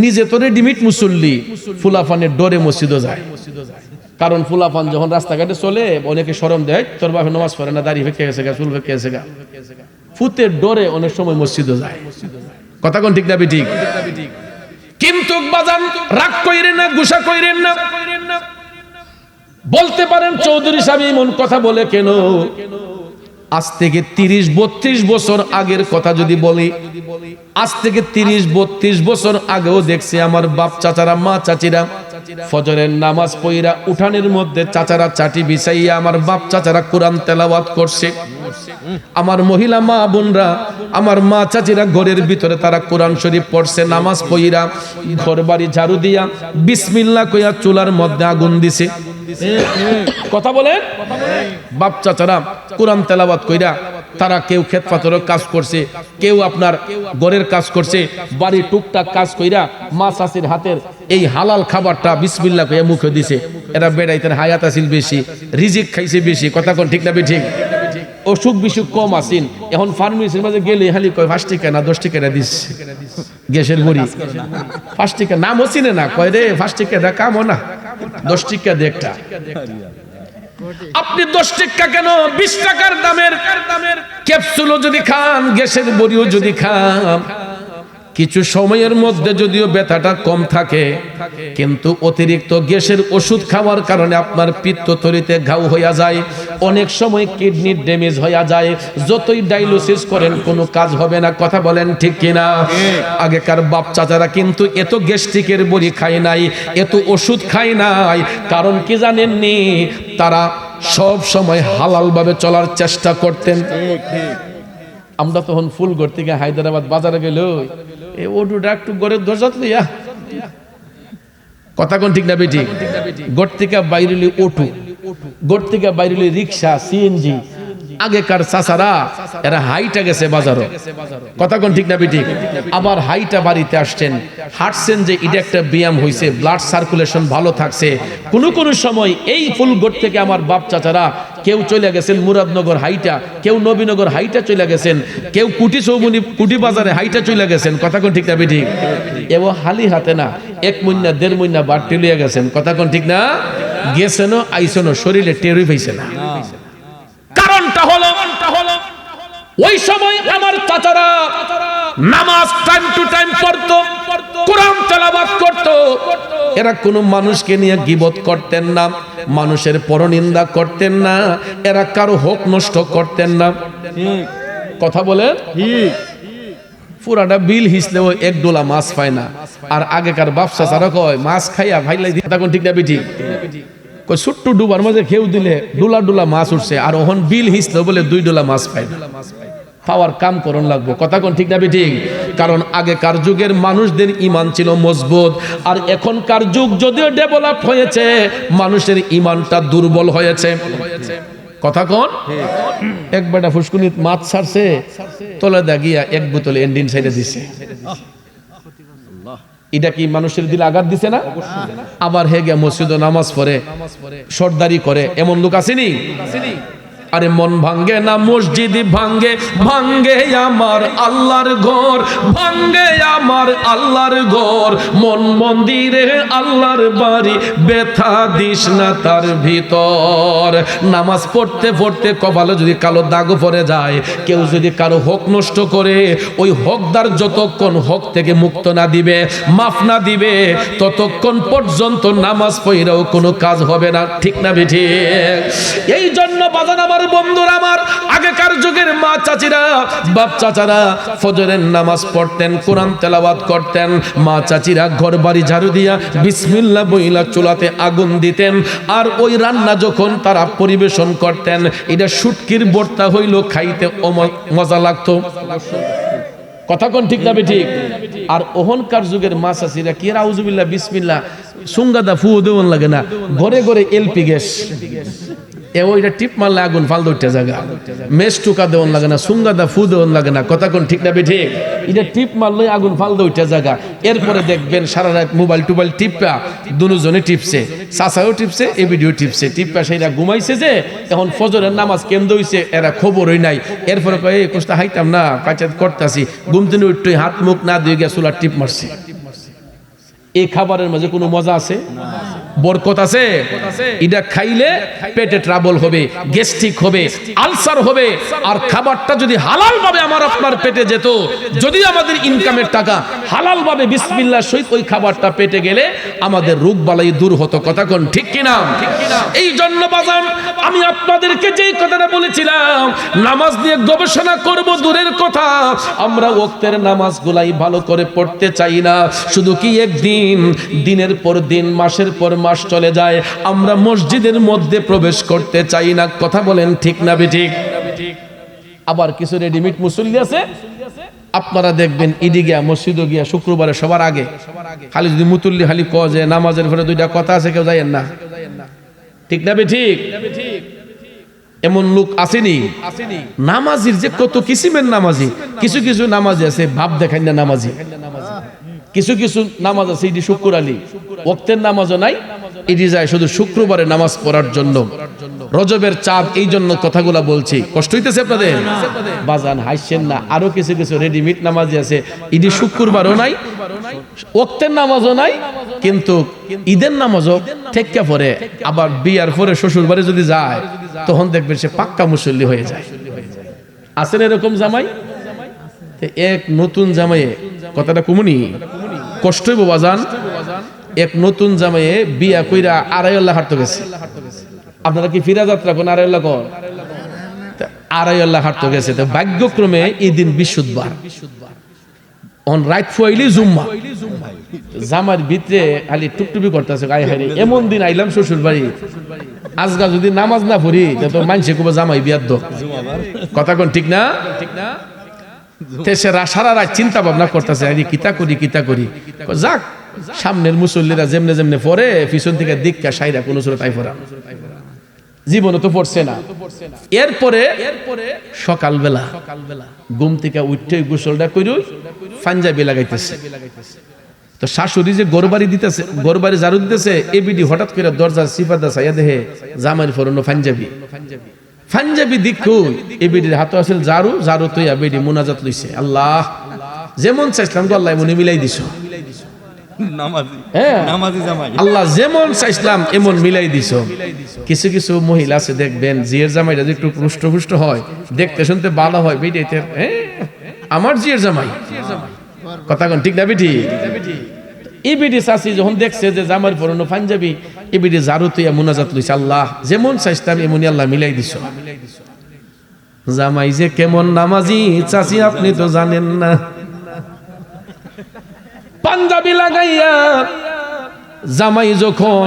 নিজে তো রেডিমেড মুসল্লি, ফুলাফানের ডরে মসজিদে যায়। কারণ ফুলাফান যখন রাস্তাঘাটে চলে অনেকে শরম দেয়, তোর বাপে নামাজ পড়ে না, দাড়ি ফেঁকে গেছে গা, চুল ফেঁকে গেছে গা, ফুতের ডরে অনেক সময় মসজিদে যায়। কথা কোন ঠিক না? ঠিক। কিন্তু বাজান রাগ কইরেন না, গুসা কইরেন না। বলতে পারেন চৌধুরী সাহেব এমন কথা বলে কেন? আজ থেকে 30-32 বছর আগের কথা যদি বলি, আজ থেকে 30-32 বছর আগেও দেখছি আমার বাপ চাচারা, মা চাচিরা ফজরের নামাজ পড়া উঠানের মধ্যে চাচারা চাটি বিছাইয়া আমার বাপ চাচারা কোরআন তেলাওয়াত করছে। আমার মহিলা মা বোনরা, আমার মা চাচিরা ঘরের ভিতরে তারা কোরআন শরীফ পড়ছে, নামাজ পড়া ঘর বাড়ি ঝাড়ু দিয়া বিসমিল্লাহ কইয়া চুলার মধ্যে আগুন দিছে। কথা বলেন? বাপ চাচারা কোরআন তেলাওয়াত কইরা তারা কেউ ক্ষেত পাথরের কাজ করছে, কেউ আপনার ঘরের কাজ করছে, বাড়ি টুকটাক কাজ কইরা মা চাচির হাতের এই হালাল খাবারটা বিসমিল্লাহ কইয়া মুখে দিছে। এরা বেড়াইতের হায়াত আছিল বেশি, রিজিক খাইছে বেশি। কথা কোন ঠিক না? ঠিক। অসুখ বিসুখ কম আসিন। এখন ফার্মেসির মাঝে গেলে খালি কয় 5 টাকা না 10 টাকা দিস গ্যাসের বড়ি, 5 টাকা নাম চিনে না, কয় রে 5 টাকা কামও না, 10 টাকা দে একটা। আপনি 10 টাকা কেন 20 টাকার দামের ক্যাপসুলও যদি খান, গ্যাসের বড়িও যদি খান, কিছু সময়ের মধ্যে যদিও ব্যথাটা কম থাকে, কিন্তু অতিরিক্ত গ্যাসের ওষুধ খাওয়ার কারণে আপনার পিত্তথলিতে ঘাও হইয়া যায়, অনেক সময় কিডনির ড্যামেজ হইয়া যায়। যতই ডায়ালিসিস করেন কোনো কাজ হবে না। কথা বলেন ঠিক কিনা? আগেকার বাপ চাচারা কিন্তু এত গ্যাস্ট্রিকের বড়ি খায় নাই, এত ওষুধ খায় নাই। কারণ কি জানেননি? তারা সব সময় হালাল ভাবে চলার চেষ্টা করতেন। আমরা তখন ফুলগড় থেকে হায়দ্রাবাদ বাজারে গেল, এই ওটুটা একটু গড়ের দরজা লইয়া কথা কোন ঠিক না বেটি? গোট থেকে বাইরেলি অটো, গোট থেকে বাইরেলি রিক্সা, সিএনজি। আগেকার চাচারা এরা হাইটা গেছে বাজারও, কথা কোন ঠিক না বেটি? আবার হাইটা বাড়িতে আসছেন, হাঁটছেন যে এটা একটা ব্যায়াম হয়েছে, ব্লাড সার্কুলেশন ভালো থাকছে। কোনো কোনো সময় এই ফুলগড় থেকে আমার বাপ চাচারা কেউ চলে গেছেন মুরাদনগর হাইটা, কেউ নবীনগর হাইটা চলে গেছেন, কেউ কুটি চৌমুনি কুটি বাজারে হাইটা চলে গেছেন, কথা কোন ঠিক না বেটি? এও হালি হাতে না, 1 মহিনা 1.5 মহিনা বাড়তি লিয়ে গেছেন, কথা কোন ঠিক না? গেছেনও আইসেনও, শরীরে টেরই পাইছে না। কারণটা হলো ওই সময় আমার চাচারা নামাজ টাইম টু টাইম পড়তো, কোরআন তেলাওয়াত করতো। এরা কোনো মানুষকে নিয়ে গীবত করতেন না, মানুষের পরনিন্দা করতেন না, এরা কারো হক নষ্ট করতেন না। কথা বলে পুরাটা বিল হিসলেও 1 ডোলা মাছ পায় না। আর আগেকার বাপসা চারা কয় মাছ খাইয়া ভাইলাই দিতে কোন ঠিক না বেটি? কই ছোট্ট ডুবার মাঝে খেউ দিলে ডোলা ডোলা মাছ উঠছে, আর ওহন বিল হিসলো বলে 2 ডোলা মাছ পায় না। পাওয়ার কাম করন লাগবো, কথা কোন ঠিক না বেটি? কারণ আগেকার যুগের মানুষদের ঈমান ছিল মজবুত, আর এখনকার যুগ যদিও ডেভেলপ হয়েছে, মানুষের ঈমানটা দুর্বল হয়েছে। কথা কোন? এক বেটা ফুসকুনিত মাছ ছাড়ছে, তলে দাগিয়া 1 বোতল এন্ডিন সাইডে দিছে। এটা কি মানুষের দিলে আঘাত দিছে না? আবার হে গিয়া মসজিদে নামাজ পড়ে, সর্দারি করে, এমন লোক আসেনি? আরে মন ভাঙ্গে না মসজিদ ভাঙ্গে, ভাঙ্গে আমার আল্লাহর ঘর, ভাঙ্গে আমার আল্লাহর ঘর। মন মন্দিরে আল্লাহর বাড়ি, ব্যথা দিস না তার ভিতর। নামাজ পড়তে পড়তে কপালে যদি কালো দাগ পড়ে যায়, কেউ যদি কারো হক নষ্ট করে, ওই হকদার যতক্ষণ হক থেকে মুক্ত না দিবে, মাফ না দিবে, ততক্ষণ পর্যন্ত নামাজ পড়াও কোনো কাজ হবে না, ঠিক না বেঠি? এই জন্য বাজান আমার বন্ধুরা, আমার আগেকার যুগের মা চাচিরা, বাপ চাচারা ফজরের নামাজ পড়তেন, কোরআন তেলাওয়াত করতেন। মা চাচিরা ঘর বাড়ি ঝাড়ু দিয়া বিসমিল্লাহ বইলা চুলাতে আগুন দিতেন, আর ওই রান্না যখন তারা পরিবেশন করতেন, এটা শুটকির ভর্তা হইল, খাইতে মজা লাগতো। কথা কোন ঠিক না বেঠিক? আর ওহনকার যুগের মা চাচিরা কি আউযুবিল্লাহ বিসমিল্লাহ সুঙ্গাদা ফু দেওয়ান লাগে না, ঘরে ঘরে এলপি গ্যাস, ওইটা টিপ মারলে আগুন ফাল দুইটা জায়গা, মেস টুকা দেওয়ান লাগে না, সুঙ্গাদা ফু দেওয়ান লাগে না। কথা কোন ঠিক না বেঠিক? এটা টিপ মারলে আগুন ফাল দুইটা জায়গা। এরপরে দেখবেন সারা রাত মোবাইল টোবাইল টিপা দুজনে টিপছে, চাচাও টিপছে, এ ভিডিও টিপছে, টিপা সেইরা ঘুমাইছে যে এখন ফজরের নামাজ কেন্দ্র হইছে, এরা খবরই নাই। এরপরে কয় এই কোষ্টা হাইতাম না, পাঁচাত করতেছি, ঘুম থেকে উঠতে হাত মুখ না দিয়ে গিয়ে চুলার টিপ মারছে। এই খাবারের মাঝে কোনো মজা আছে? বরকত আছে? এটা খাইলে পেটে ট্রাবল হবে, গ্যাস্ট্রিক হবে, আলসার হবে। আর খাবারটা যদি হালাল ভাবে আমার আপনার পেটে যেত, যদি আমাদের ইনকামের টাকা হালাল ভাবে বিসমিল্লাহর সহিত ওই খাবারটা পেটে গেলে আমাদের রোগ বালাই দূর হতো। কথা কোন ঠিক কিনা? এই জন্য বাজান আমি আপনাদেরকে যেই কথাটা বলেছিলাম, নামাজ নিয়ে গবেষণা করব দূরের কথা, আমরা ওয়াক্তের নামাজগুলাই ভালো করে পড়তে চাই না। শুধু কি একদিন, দিনের পর দিন, মাসের পর মাস চলে যায়, আমরা মসজিদের মধ্যে প্রবেশ করতে চাই না। কথা বলেন ঠিক না বেঠিক? আবার কিছু রেডিমেড মুসল্লি আছে, আপনারা দেখবেন ইডি গিয়া মসজিদে গিয়া শুক্রবারে সবার আগে খালি যদি মুতুল্লি খালি কয় যে নামাজের পরে 2টা কথা আছে, কেউ যাইয়েন না, ঠিক না বেঠিক? এমন লোক আসেনি? নামাজির যে কত কিসিমের নামাজি, কিছু কিছু নামাজি আছে ভাব দেখাই না নামাজি, কিছু কিছু নামাজ আছে এটি শুক্র আলী, ওয়াক্তের নামাজও নাই, এটি যায় শুধু শুক্রবারে নামাজ পড়ার জন্য। রজবের চাঁদ, এই জন্য কথাগুলা বলছি, কষ্ট হইতেছে আপনাদের? বাজান হাসছেন না, আরো কিছু কিছু রেডিমেড নামাজি আছে, এটি শুক্রবারও নাই, ওয়াক্তের নামাজও নাই, কিন্তু ঈদের নামাজও ঠেক্কা পরে, আবার বিয়ার পরে শ্বশুর বাড়ি যদি যায় তখন দেখবেন সে পাক্কা মুসল্লি হয়ে যায়। আছেন এরকম জামাই? এক নতুন জামাইয়ে, কথাটা কুমুনি কষ্ট হইব বাজান, এক নতুন জামাইয়ে বিয়া কইরা 2.5 লাখ হাঁটতে গেছে। আপনারা কি ফিরা যাত্রা কোন 2.5 লাখ? 2.5 লাখ হাঁটতে গেছে। তো ভাগ্যক্রমে এই দিন বৃহস্পতিবার, অন রাত ফুয়াইলি জুম্মা, জামার ভিতরে খালি টুকটুপি করতেছে, গায়ে হারি এমন দিন আইলাম শ্বশুর বাড়ি, আজকা যদি নামাজ না পড়ি তো মানছে কোবা জামাই বিয়ার দো। কথা কোন ঠিক না? সারা রাত চিন্তা ভাবনা করতেছে, কিতা করি কিতা করি, যাক সামনের মুসল্লিরা যেমনে যেমনে পড়ে পিছন থেকে দিককা সাইরা কোন সুরে তাই পড়া জীবনে তো পড়ছে না। এরপরে সকালবেলা ঘুম থেকে উঠে গোসলটা কইরো পাঞ্জাবি লাগাইতেছে। তো শাশুড়ি যে গরবাড়ি দিতেছে, গরবাড়ি ঝাড়ু দিতেছে, এবিডি হঠাৎ করে দরজার সিফাদা চাইয়া দেহে জামাইর পরনো পাঞ্জাবি। পাঞ্জাবি দিকু এবিডির হাতে আসল ঝাড়ু, ঝাড়ু তৈয়া বেডি মুনাজাত লইছে, আল্লাহ যেমন চাইছিলাম তো আল্লাহ এমনি মিলাই দিছো। নামাজি হ্যাঁ, নামাজি জামাই আল্লাহ যেমন চাইছিলাম এমন মিলাই দিছো। কিছু কিছু মহিলা আছে দেখবেন জিয়ের জামাইটা যে একটু পুষ্ট হয়, দেখতে শুনতে ভালো হয়, বেডিতে আমার জিয়ের জামাই কথা কোন ঠিক না বেটি? ইবিডি চাচি যখন দেখছে যে জামার পরনো পাঞ্জাবি, ইবিডি ঝাড়ু তুইয়া মুনাজাত লইছে, আল্লাহ যেমন চাইছিলাম এমনই আল্লাহ মিলাই দিছো। জামাই যে কেমন নামাজি চাচি আপনি তো জানেন না। পাঞ্জাবি লাগাইয়া জামাই যখন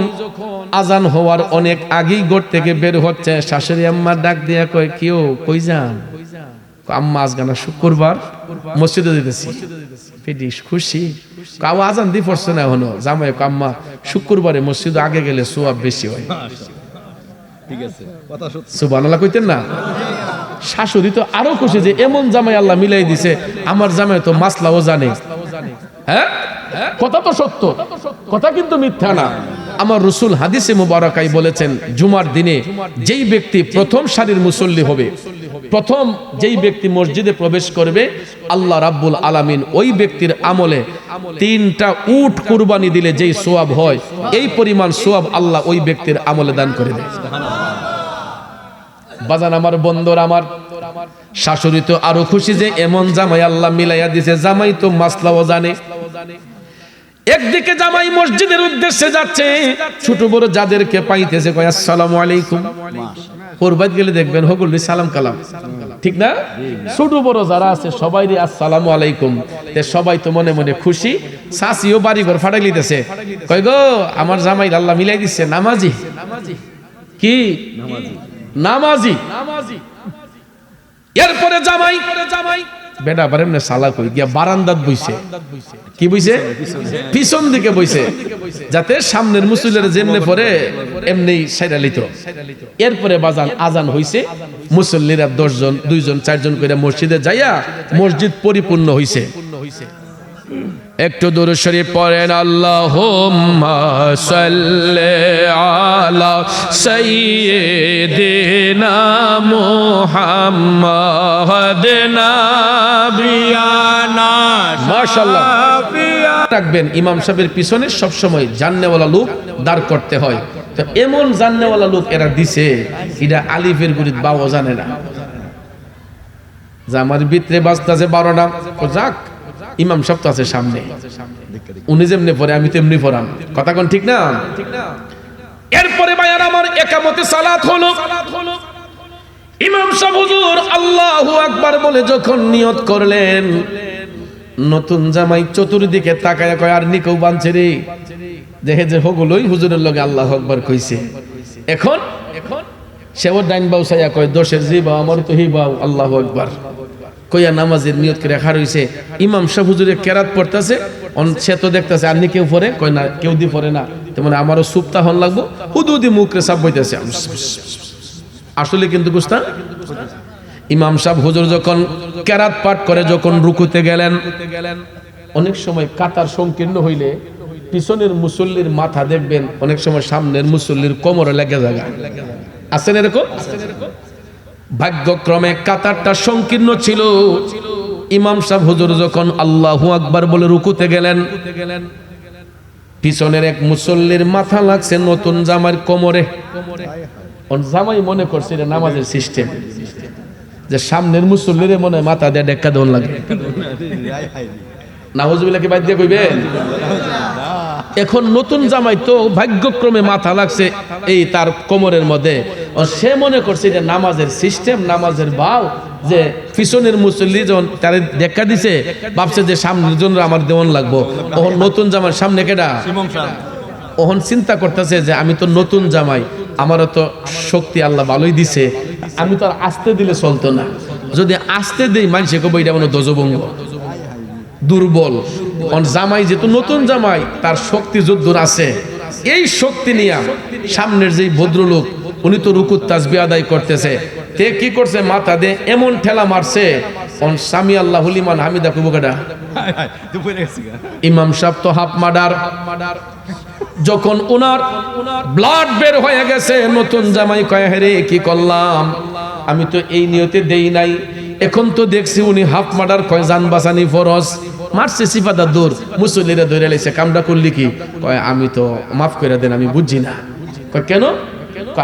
আজান হওয়ার অনেক আগেই ঘর থেকে বের হচ্ছে, শাশুড়ি আম্মা ডাক দিয়া কয় কেউ কই যান? আম্মা আজগানা শুক্রবার মসজিদে দিতেছি। খুশি কাউ আজান দিয়ে পড়ছে না এখনো। জামাই আম্মা শুক্রবারে মসজিদে আগে গেলে সোয়াব বেশি হয়। ঠিক আছে, কথা সত্যি। সুবহানাল্লাহ কইতেন না? শাশুড়ি তো আরো খুশি যে এমন জামাই আল্লাহ মিলাই দিছে, আমার জামাই তো মাসলাও জানে। হ্যাঁ, কথা তো সত্য, কথা কিন্তু মিথ্যা না। আমার রাসূল হাদিসে মুবারাকায় বলেছেন, জুমার দিনে যেই ব্যক্তি প্রথম সারির মুসল্লি হবে, প্রথম যেই ব্যক্তি মসজিদে প্রবেশ করবে, আল্লাহ রাব্বুল আলামিন ওই ব্যক্তির আমলে 3টা উট কুরবানি দিলে যেই সওয়াব হয়, এই পরিমাণ সওয়াব আল্লাহ ওই ব্যক্তির আমলে দান করে দেয়। বাজান আমার বন্ধুরা, আমার শাশুড়ি তো আরো খুশি যে এমন জামাই আল্লাহ মিলাইয়া দিছে, জামাই তো মাসলাও জানে। একদিকে জামাই মসজিদের উদ্দেশ্যে যাচ্ছে, ছোট বড় যাদেরকে পাইতেছে কয় আসসালামু আলাইকুম। কুরবাত গেলে দেখবেন হগুলি সালাম কালাম, ঠিক না? ছোট বড় যারা আছে সবাইরই আসসালামু আলাইকুম। তে সবাই তো মনে মনে খুশি। শাশিও বাড়ি ঘর ফাটাই লিতেছে, কয় গো আমার জামাই আল্লাহ মিলাই দিচ্ছে নামাজি। কি নামাজি? এরপরে জামাই বেটা বারে এমনি সালা কই গিয়া বারান্দাত বইছে। কি বইছে? পিছন দিকে বইছে, যাতে সামনের মুসল্লিরা যেমনে পড়ে এমনি সাইরা লিত। এরপরে বাজান আজান হইছে, মুসল্লিরা 10 জন 2 জন 4 জন করে মসজিদে যাইয়া মসজিদ পরিপূর্ণ হইছে। একটু দরুদ শরীফ পড়েন, আল্লাহুম্মা সাল্লি আলা সাইয়্যিদিনা মুহাম্মাদ নাবিয়ানা। মাশাআল্লাহ রাখবেন, ইমাম সাহেবের পিছনে সব সময় জাননেওয়ালা লোক দাঁড় করতে হয়। তো এমন জাননেওয়ালা লোক এরা দিছে, এটা আলিফের গুরিত বাও জানে না। যে আমার ভিতরে বাজতাছে 12 নাম, যাক ইমাম সাহেব তো আছে সামনে, উনি যেমনি পড়ে আমি তেমনি পড়াম, কথা কোন ঠিক না? এরপরে ভাইয়ার আমার একামতে সালাত হলো। ইমাম সাহেব হুজুর আল্লাহু আকবার বলে যখন নিয়ত করলেন, নতুন জামাই চতুর্দিকে তাকায় কয় আর নিকেও বানছে রে, দেখে যে হগুলোই হুজুরের লগে আল্লাহু আকবার কইছে। এখন সেও ডাইন বাউ সাইয়া কয় দোষের জি বাউ আমার তো হি বাউ আল্লাহু আকবার কইয়া নামাজের নিয়ত করে রাখা রইছে। ইমাম সাহেব হুজুরে কেরাত পড়তেছে, সে তো দেখতেছে আর নি কেউ পড়ে, কয় না কেউ দি পড়ে না, তেমন আমারও সুপ্তা হন লাগবো, হুদুদি মুখে সাপ বইতেছে। আসলে কিন্তু বুঝতা ইমাম সাহেব হুজুর যখন কেরাত পাঠ করে যখন রুকুতে গেলেন, অনেক সময় কাতার সংকীর্ণ হইলে পিছনের মুসল্লির মাথা দেখবেন অনেক সময় সামনের মুসল্লির কোমরে লেগে যায়, আছেন এরকম? ভাগ্যক্রমে কাতারটা সংকীর্ণ ছিল। ইমাম সাহেব হুজুর যখন আল্লাহু আকবার বলে রুকুতে গেলেন, পিছনের এক মুসল্লির মাথা লাগছে নতুন জামাইয়ের কোমরে। জামাই মনে করছে এটা নামাজের সিস্টেম, যে সামনের মুসল্লিরে মনে মাথা দিয়ে ডেক্কা দেওয়ার লাগে। নাউজুবিল্লাহ কি বাদ দিয়ে কইবেন? এখন নতুন জামাই তো ভাগ্যক্রমে মাথা লাগছে এই তার কোমরের মধ্যে, সে মনে করছে যে নামাজের সিস্টেম, নামাজের ভাও, যে পিছনের মুসল্লি যখন তার দেখা দিছে ভাবছে যে সামনের জন্য আমার দেওয়ান লাগবো। ওহন নতুন জামাই সামনে কেডা, ওহন চিন্তা করতেছে যে আমি তো নতুন জামাই, আমারও তো শক্তি আল্লাহ ভালোই দিছে, আমি তো আর আসতে দিলে চলতো না, যদি আসতে দিই মানুষে কব এটা মনে দজবঙ্গ। দুর্বল। জামাই যেহেতু নতুন জামাই, তার শক্তি যদ্দূর আছে, এই শক্তি নিয়ে সামনের যে ভদ্রলোক উনি তো রুকুত তাসবিহ আদায় করতেছে, তে কি করছে, মাথা দিয়ে এমন ঠেলা মারছে, সামি আল্লাহু লিমান হামিদা কুবুকাডা ইমাম সাহেব তো হাফ মার্ডার। যখন ওনার ব্লাড বের হয়ে গেছে, নতুন জামাই কয় হেরে কি করলাম, আমি তো এই নিয়তে দেই নাই, এখন তো দেখছি উনি হাফ মার্ডার, কয় জান বাঁচানি ফরজ, মারছে সিফাদা দূর, মুসল্লিরা ধরে লাইছে, কামটা করলি কি, কয় আমি তো মাফ করে দেন, আমি বুঝছি না। কয় কেন,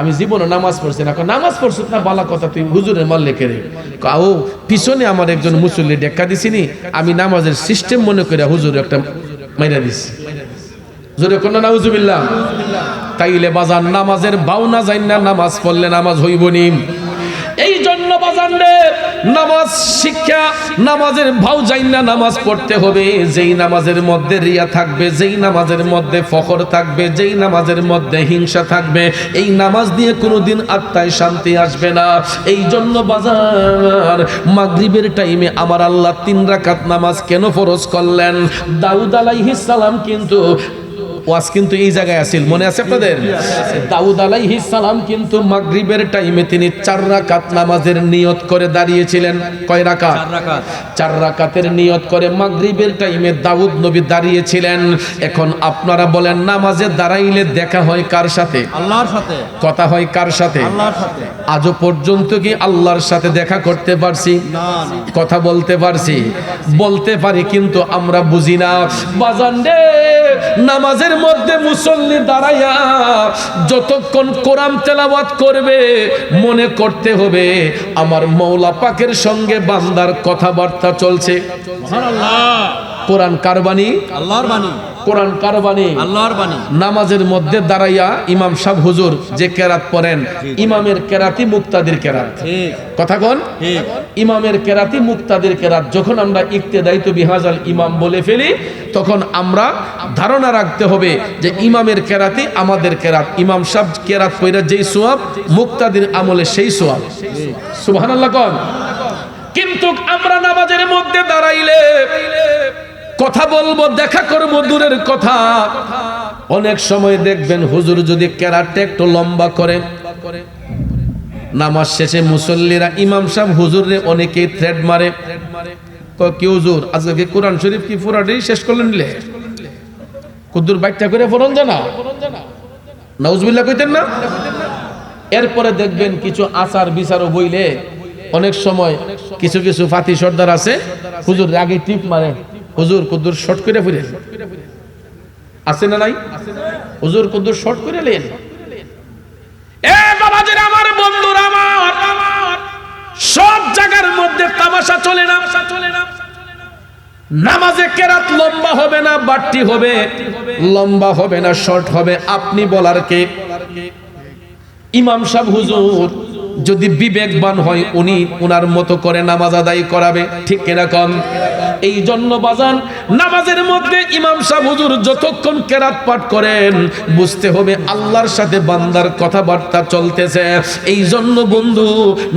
আমি জীবনে নামাজ পড়ছি না। নামাজ পড়ছ না, বালা কথা, তুই হুজুরের মাল লেখে রে। ও পিছনে আমার একজন মুসল্লি ডেক্কা দিছিনি, আমি নামাজের সিস্টেম মনে করে হুজুর একটা মাইরা দিছি। জোরে কোন নাউজুবিল্লাহ। তাইলে বাজান নামাজের বাউনা যাই না, নামাজ পড়লে নামাজ হইবনি। এই জন্য বাজান রে, নামাজ শিক্ষা, নামাজের ভাও যাই না, নামাজ পড়তে হবে। যেই নামাজের মধ্যে রিয়া থাকবে, যেই নামাজের মধ্যে ফখর থাকবে, যেই নামাজের মধ্যে হিংসা থাকবে, এই নামাজ দিয়ে কোনোদিন আত্মায় শান্তি আসবে না। এই জন্য বাজার মাগরিবের টাইমে আমার আল্লাহ 3 রাকাত নামাজ কেন ফরজ করলেন? দাউদ আলাইহিস সালাম কিন্তু ওয়াজ কিন্তু এই জায়গায় আসিল, মনে আছে আপনাদের? দাউদ আলাইহিস সালাম কিন্তু মাগরিবের টাইমে তিনি 4 রাকাত নামাজের নিয়ত করে দাঁড়িয়েছিলেন। কয় রাকাত? 4 রাকাতের নিয়ত করে মাগরিবের টাইমে দাউদ নবী দাঁড়িয়েছিলেন। এখন আপনারা বলেন, নামাজে দাঁড়াইলে দেখা হয় কার সাথে? আল্লাহর সাথে। কথা হয় কার সাথে? আল্লাহর সাথে। আজও পর্যন্ত কি আল্লাহর সাথে দেখা করতে পারছি? কথা বলতে পারছি? বলতে পারি, কিন্তু আমরা বুঝি না। বাজান রে, নামাজের মধ্যে মুসল্লি দাঁড়াইয়া যতক্ষণ কোরআন তেলাওয়াত করবে, মনে করতে হবে আমার মওলা পাকের সঙ্গে বান্দার কথাবার্তা চলছে। কোরআন কার বাণী? আল্লাহর বাণী। কোরআন কার বাণী? আল্লাহর বাণী। নামাজের মধ্যে দাঁড়াইয়া ইমাম সাহেব হুজুর যে কেরাত পড়েন, ইমামের কেরাতি মুক্তাদির কেরাত। কথা কোন? ইমামের কেরাতি মুক্তাদির কেরাত। যখন আমরা ইক্তেদাইতু বিহাজাল ইমাম বলে ফেলি, তখন আমরা ধারণা রাখতে হবে যে ইমামের কেরাতি আমাদের কেরাত। ইমাম সাহেব কেরাত পড়া যেই সওয়াব, মুক্তাদির আমলে সেই সওয়াব। সুবহানাল্লাহ কোন? কিন্তু আমরা নামাজের মধ্যে দাঁড়াইলে কথা বলবো, দেখা করবো দূরের কথা। অনেক সময় দেখবেন হুজুর যদি কেরাতটা একটু লম্বা করে, নামাজ শেষে মুসল্লিরা ইমাম সাহেব হুজুরে অনেকেই থ্রেড মারে, কি হুজুর আজকে কোরআন শরীফ কি পুরাটাই শেষ করলেন? নিলে কুদ্দুর বাইকটা করে ফোরন জানা, নাউজুবিল্লাহ কইতেন না? এরপরে দেখবেন কিছু আচার বিচারও বইলে অনেক সময় কিছু কিছু ফাতি সর্দার আছে, হুজুর আগে টিপ মারে, হুজুর কুদ্দুর শর্ট করে ফিরে আছে না নাই? হুজুর কুদ্দুর শর্ট করে লেন। এ বাবাজিরা, আমার বন্ধুরা, আমার সব জায়গার মধ্যে তামাশা চলে না। নামাজে কেরাত লম্বা হবে না বাড়তি হবে, লম্বা হবে না শর্ট হবে, আপনি বলার কে? ইমাম সাহেব হুজুর যদি বিবেকবান হয়, উনি উনার মতো করে নামাজ আদায় করাবে, ঠিক এরকম। এই জন্য বাজান নামাজের মধ্যে ইমাম সাহেব হুজুর যতক্ষণ কেরাত পাঠ করেন, বুঝতে হবে আল্লাহর সাথে বান্দার কথাবার্তা চলতেছে। এই জন্য বন্ধু,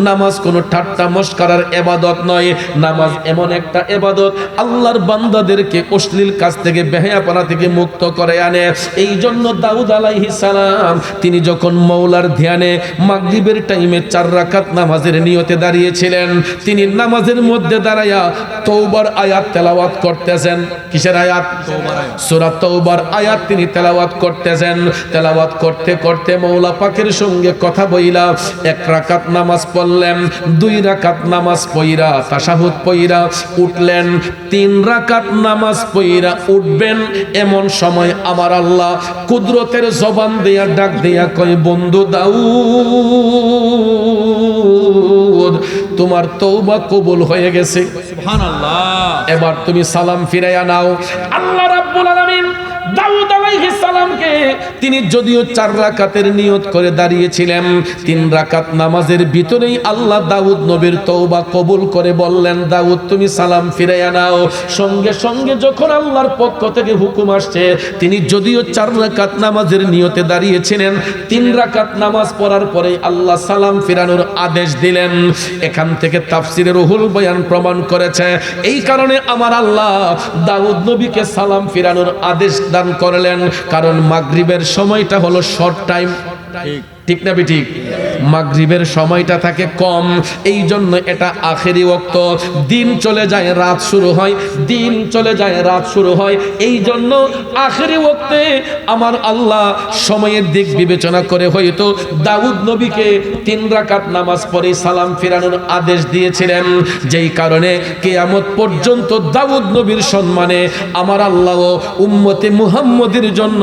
নামাজ কোনো ঠাট্টা মস্করার ইবাদত নয়। নামাজ এমন একটা ইবাদত, আল্লাহর বান্দাদেরকে অশ্লীল কাজ থেকে, বেহায়াপনা থেকে মুক্ত করে আনে। এই জন্য দাউদ আলাইহিস সালাম তিনি যখন মওলার ধ্যানে মাগরিবের টাইমে 4 রাকাত নামাজের নিয়তে দাঁড়িয়েছিলেন, তিনি নামাজের মধ্যে দাঁড়ায়া তওবার আয়াত তেলাওয়াত করতেছেন। কিসের আয়াত? সূরা তওবার আয়াত তিনি তেলাওয়াত করতেছেন। তেলাওয়াত করতে করতে মওলা পাকের সঙ্গে কথা বইলা 1 রাকাত নামাজ পড়লেন, 2 রাকাত নামাজ পড়া তাশাহুদ পড়া উঠলেন, 3 রাকাত নামাজ পড়া উঠবেন। এমন সময় আমার আল্লাহ কুদরতের জবান দিয়া ডাক দিয়া কয়, বন্ধু দাউদ, তোমার তওবা কবুল হয়ে গেছে। সুবহানাল্লাহ। এবার তুমি সালাম ফিরাইয়া নাও। আল্লাহ রাব্বুল আলামিন দাউদ আলাইহিস সালাম থেকে তিনি যদিও 4 রাকাতের নিয়ত করে দাঁড়িয়েছিলেন, 3 রাকাত নামাজের ভিতরেই আল্লাহ দাউদ নবীর তওবা কবুল করে বললেন, দাউদ তুমি সালাম ফিরাইয়া নাও। সঙ্গে সঙ্গে যখন আল্লাহর পক্ষ থেকে হুকুম আসছে, তিনি যদিও 4 রাকাত নামাজের নিয়তে দাঁড়িয়েছিলেন, 3 রাকাত নামাজ পড়ার পরে আল্লাহ সালাম ফিরানোর আদেশ দিলেন। এখান থেকে তাফসিরে রুহুল বয়ান প্রমাণ করেছে, এই কারণে আমার আল্লাহ দাউদ নবীকে সালাম ফিরানোর আদেশ দান করলেন, কারণ মাগরিবের সময়টা হলো শর্ট টাইম, ঠিক না ঠিক? মাগরিবের সময়টা থাকে কম, এই জন্য এটা আখেরি ওয়াক্ত। দিন চলে যায় রাত শুরু হয়, দিন চলে যায় রাত শুরু হয়, এই জন্য আখেরি ওয়াক্তে আমার আল্লাহ সময়ের দিক বিবেচনা করে হয়তো দাউদ নবীকে 3 রাকাত নামাজ পড়ে সালাম ফিরানোর আদেশ দিয়েছিলেন। যেই কারণে কিয়ামত পর্যন্ত দাউদ নবীর সম্মানে আমার আল্লাহ উম্মতে মুহাম্মদের জন্য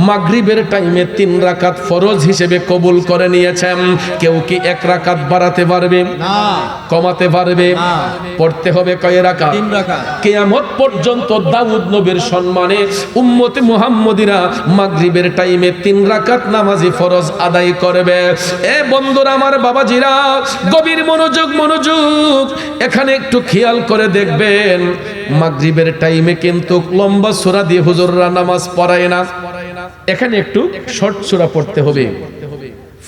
মাগরিবের টাইমে 3 রাকাত ফরজ হিসেবে কবুল করে নিয়েছেন। কেউ কি 1 রাকাত বাড়াতে পারবে? না। কমাতে পারবে? না। পড়তে হবে কয় রাকাত? 3 রাকাত। কিয়ামত পর্যন্ত দাউদ নবীর সম্মানে উম্মতে মুহাম্মদীরা মাগরিবের টাইমে 3 রাকাত নামাজি ফরজ আদায় করবে। এ বন্ধুরা আমার, বাবাজিরা, গভীর মনোযোগ, এখানে একটু খেয়াল করে দেখবেন, মাগরিবের টাইমে কিন্তু লম্বা সূরা দিয়ে হুজুররা নামাজ পড়ায় না, এখানে একটু শর্ট সূরা পড়তে হবে।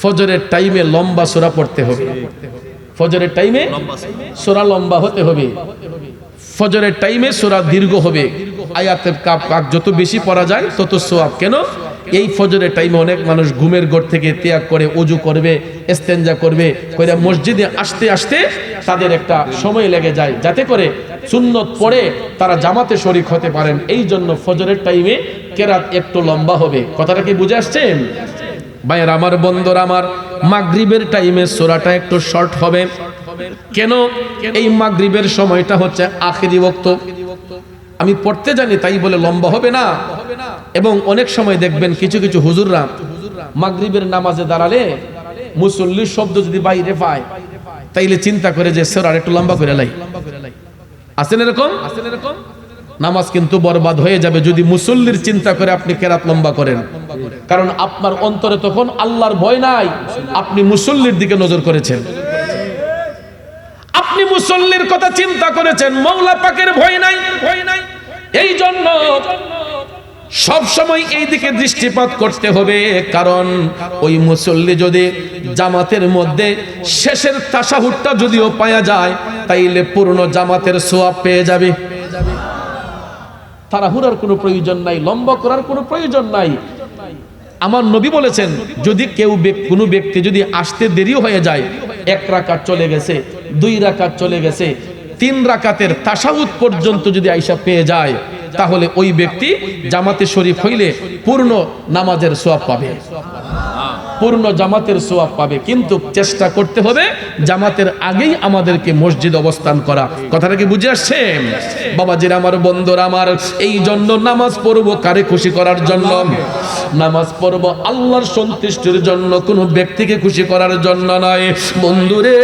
ফজরের টাইমে লম্বা সূরা পড়তে হবে, ফজরের টাইমে সূরা লম্বা হতে হবে, ফজরের টাইমে সূরা দীর্ঘ হবে, আয়াতে পাক যত বেশি পড়া যায় তত সওয়াব। কেন? এই ফজরের টাইমে অনেক মানুষ ঘুমের ঘর থেকে ত্যাগ করে ওযু করবে, ইস্তেনজা করবে, কইরা মসজিদে আসতে আসতে তাদের একটা সময় লেগে যায়, যাতে করে সুন্নত পড়ে তারা জামাতে শরীক হতে পারেন। এই জন্য ফজরের টাইমে কেরাত একটু লম্বা হবে। কথাটা কি বুঝে আসছেন? ভাইয়ের আমার, বন্ধুরা আমার, মাগরিবের টাইমে সূরাটা একটু শর্ট হবে। কেন? এই মাগরিবের সময়টা হচ্ছে আখেরি ওয়াক্ত। আমি পড়তে জানি তাই বলে লম্বা হবে না। এবং অনেক সময় দেখবেন কিছু কিছু হুজুররা মাগরিবের নামাজে দাঁড়ালে মুসল্লির শব্দ যদি বাইরে পায়, তাইলে চিন্তা করে যে সূরা একটু লম্বা করে লাই। আছেন এরকম? নামাজ কিন্তু বরবাদ হয়ে যাবে যদি মুসল্লির চিন্তা করে আপনি কেরাত লম্বা করেন। কারণ আপনার অন্তরে তখন আল্লাহর ভয় নাই, আপনি মুসল্লির দিকে নজর করেছেন, আপনি মুসল্লির কথা চিন্তা করেছেন, মওলা পাকের ভয় নাই। এই জন্য সব সময় এই দিকে দৃষ্টিপাত করতে হবে। কারণ ওই মুসল্লি যদি জামাতের মধ্যে শেষের তাশাহুদটা যদিও পাওয়া যায়, তাইলে পূর্ণ জামাতের সওয়াব পেয়ে যাবে। তাড়াহুড়ার কোনো প্রয়োজন নাই, লম্বা করার কোনো প্রয়োজন নাই। আমার নবী বলেছেন, যদি কোনো ব্যক্তি যদি আসতে দেরি হয়ে যায়, 1 রাকাত চলে গেছে, 2 রাকাত চলে গেছে, 3 রাকাতের তাশাহুদ পর্যন্ত যদি আইসা পেয়ে যায়, তাহলে ওই ব্যক্তি জামাতে শরীফ হইলে পূর্ণ নামাজের সওয়াব পাবে, পূর্ণ জামাতের সওয়াব পাবে। কিন্তু চেষ্টা করতে হবে জামাতের আগেই আমাদেরকে মসজিদ অবস্থান করা। কথাটা কি বুঝে আসছেন? বাবাজিরা আমার, বন্ধুরা আমার, এই জন্য নামাজ পড়বো কারে খুশি করার জন্য? নামাজ পড়বো আল্লাহর সন্তুষ্টির জন্য, কোনো ব্যক্তিকে খুশি করার জন্য নয়। বন্ধুরে,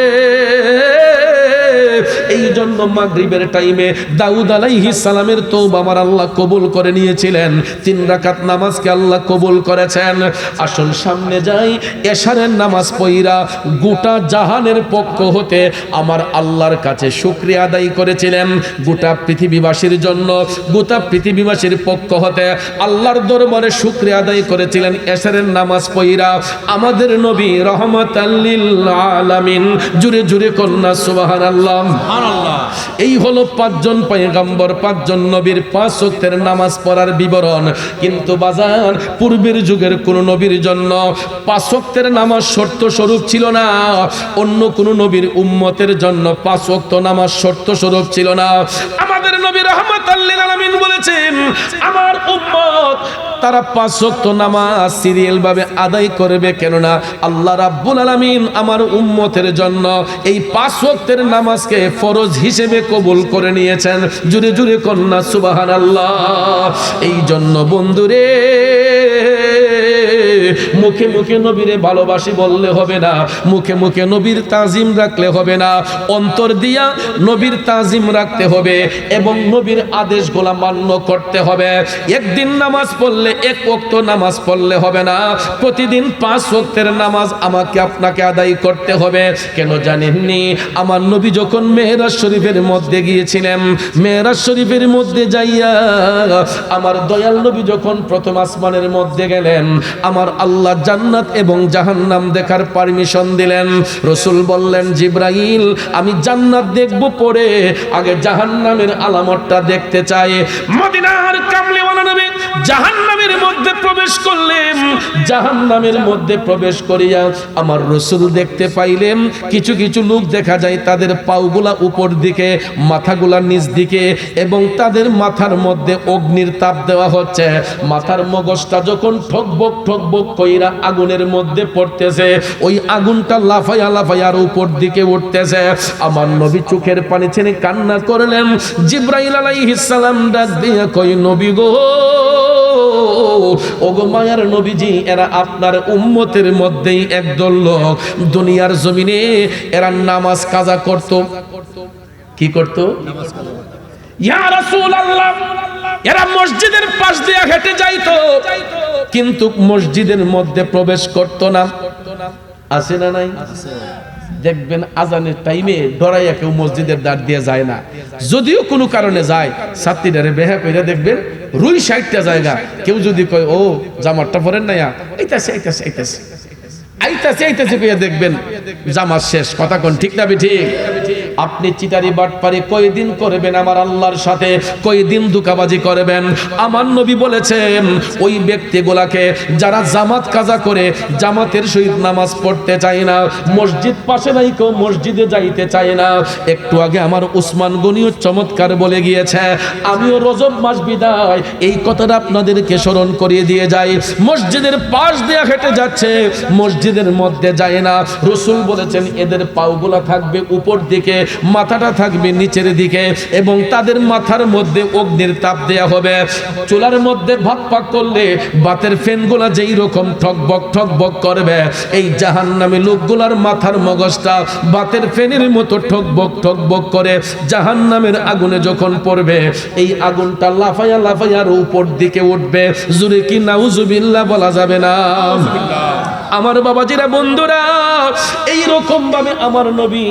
এই জন্য মাগরিবের টাইমে দাউদ আলাইহিস সালামের তওবা আমার আল্লাহ কবুল করে নিয়েছিলেন। 3 রাকাত নামাজকে আল্লাহ কবুল করেছেন। আসল সামনে যাই, এশারের নামাজ পড়া গোটা জাহানের পক্ষ হতে আমার আল্লাহর কাছে শুকরিয়া আদায় করেছিলেন। গোটা পৃথিবীবাসীর জন্য, গোটা পৃথিবীবাসীর পক্ষ হতে আল্লাহর দরবারে শুকরিয়া আদায় করেছিলেন। এশারের নামাজ পড়া আমাদের নবী রহমাতাল লিল আলামিন। জুরে জুরে কন্যা সুবহানাল্লাহ। এই হলো 5 জন পয়গম্বর, 5 জন নবীর 5 ওয়াক্তের নামাজ পড়ার বিবরণ। কিন্তু বাজার পূর্বের যুগের কোন নবীর জন্য 5 ওয়াক্তের নামাজ শর্ত স্বরূপ ছিল না। অন্য কোন নবীর উম্মতের জন্য 5 ওয়াক্ত নামাজ শর্ত স্বরূপ ছিল না। আমাদের নবী রাহমাতাল লিল আলামিন বলেছেন, আমার উম্মত তারা 5 ওয়াক্ত নামাজ সিরিয়াল ভাবে আদায় করবে। কেননা আল্লাহ রাব্বুল আলামিন আমার উম্মতের জন্য এই 5 ওয়াক্তের নামাজকে ফরজ হিসেবে কবুল করে নিয়েছেন। জুরে জুরে কন্যা সুবহানাল্লাহ। এই জন্য বন্ধুরে, মুখে মুখে নবীরে ভালোবাসি বললে হবে না, মুখে মুখে নবীর তাজিম রাখলে হবে না, অন্তর দিয়া নবীর তাজিম রাখতে হবে এবং নবীর আদেশগুলো মান্য করতে হবে। একদিন নামাজ পড়লে এক ওয়াক্ত নামাজ পড়লে হবে না, প্রতিদিন 5 ওয়াক্তের নামাজ আমাকে আপনাকে আদায় করতে হবে। কেন জানেননি? আমার নবী যখন মেরাজ শরীফের মধ্যে গিয়েছিলেন, মেরাজ শরীফের মধ্যে যাইয়া আমার দয়াল নবী যখন প্রথম আসমানের মধ্যে গেলেন, আমার আল্লাহ জান্নাত এবং জাহান্নাম দেখার পারমিশন দিলেন। রাসূল বললেন, জিবরাইল আমি জান্নাত দেখব, পরে আগে জাহান্নামের আলামতটা দেখতে চাই। মদিনার কামলিওয়ালা নবী জাহান্নামের মধ্যে প্রবেশ করলেন। জাহান্নামের মধ্যে প্রবেশ করিয়া আমার রাসূল দেখতে পাইলেন কিছু কিছু লোক দেখা যায় তাদের পাগুলা উপর দিকে, মাথাগুলা নিচ দিকে, এবং তাদের মাথার মধ্যে অগ্নির তাপ দেওয়া হচ্ছে। মাথার মগজটা যখন ঠকবক ঠকবক কইরা আগুনের মধ্যে পড়তেছে, ওই আগুনটা লাফাইয়া লাফাইয়ার উপর দিকে উঠতেছে। আমার নবী চোখের পানি ছেড়ে কান্না করলেন। জিবরাইল আলাইহিস সালাম ডাক দিয়া কই, নবী গো, ওগো মায়ার নবীজি, এরা আপনার উম্মতের মধ্যেই একদল লোক দুনিয়ার জমিনে এরা নামাজ কাজা করত। কি করত? ইয়া রাসূলুল্লাহ, এরা মসজিদের পাশ দিয়ে হেঁটে যাইতো, কিন্তু মসজিদের মধ্যে প্রবেশ করত না। আছে না নাই? দেখবেন আজানের টাইমে ডরাইয়া কেউ মসজিদের দ্বার দিয়ে যায় না, যদিও কোনো কারণে যায় ছাত্রীটারে বেহা কইরা দেখবেন রুই 60টা জায়গা। কেউ যদি কয় ও জামাতটা পরেন না, আইতাছে আইতাছে আইতাছে আইতাছে আইতাছে কইয়া দেখবেন জামাত শেষ। কথা কোন ঠিক না ঠিক? আপনি চিটারি বাটপারি কয়দিন করবেন আমার আল্লাহর সাথে, কয়দিন ধোঁকাবাজি করবেন? আমার নবী বলেছেন ওই ব্যক্তিগুলাকে যারা জামাত কাজা করে, জামাতের সহিত নামাজ পড়তে চায় না, মসজিদ পাশে নাই কেউ মসজিদে যাইতে চায় না। একটু আগে আমার উসমান গনিও চমৎকার বলে গিয়েছে, আমিও রজব মাস বিদায় এই কথাটা আপনাদেরকে স্মরণ করিয়ে দিয়ে যাই। মসজিদের পাশ দিয়ে হেঁটে যাচ্ছে, মসজিদের মধ্যে যায় না। রাসূল বলেছেন এদের পাগুলা থাকবে উপর দিকে, মাথাটা থাকবে নিচের দিকে, এবং তাদের মাথার মধ্যে অগ্নির তাপ দেয়া হবে। চুলার মধ্যে ভাত পাক করলে ভাতের ফেনগুলা যেই রকম ঠকবক ঠকবক করবে, এই জাহান্নামী লোকগুলার মাথার মগজটা ভাতের ফেনের মতো ঠকবক ঠকবক করে জাহান্নামের আগুনে যখন পড়বে, এই আগুনটা লাফাইয়া লাফাইয়ার উপর দিকে উঠবে। জোরে কি নাউজুবিল্লাহ বলা যাবে না? আমার বাবাজিরা, বন্ধুরা, এই রকম ভাবে আমার নবী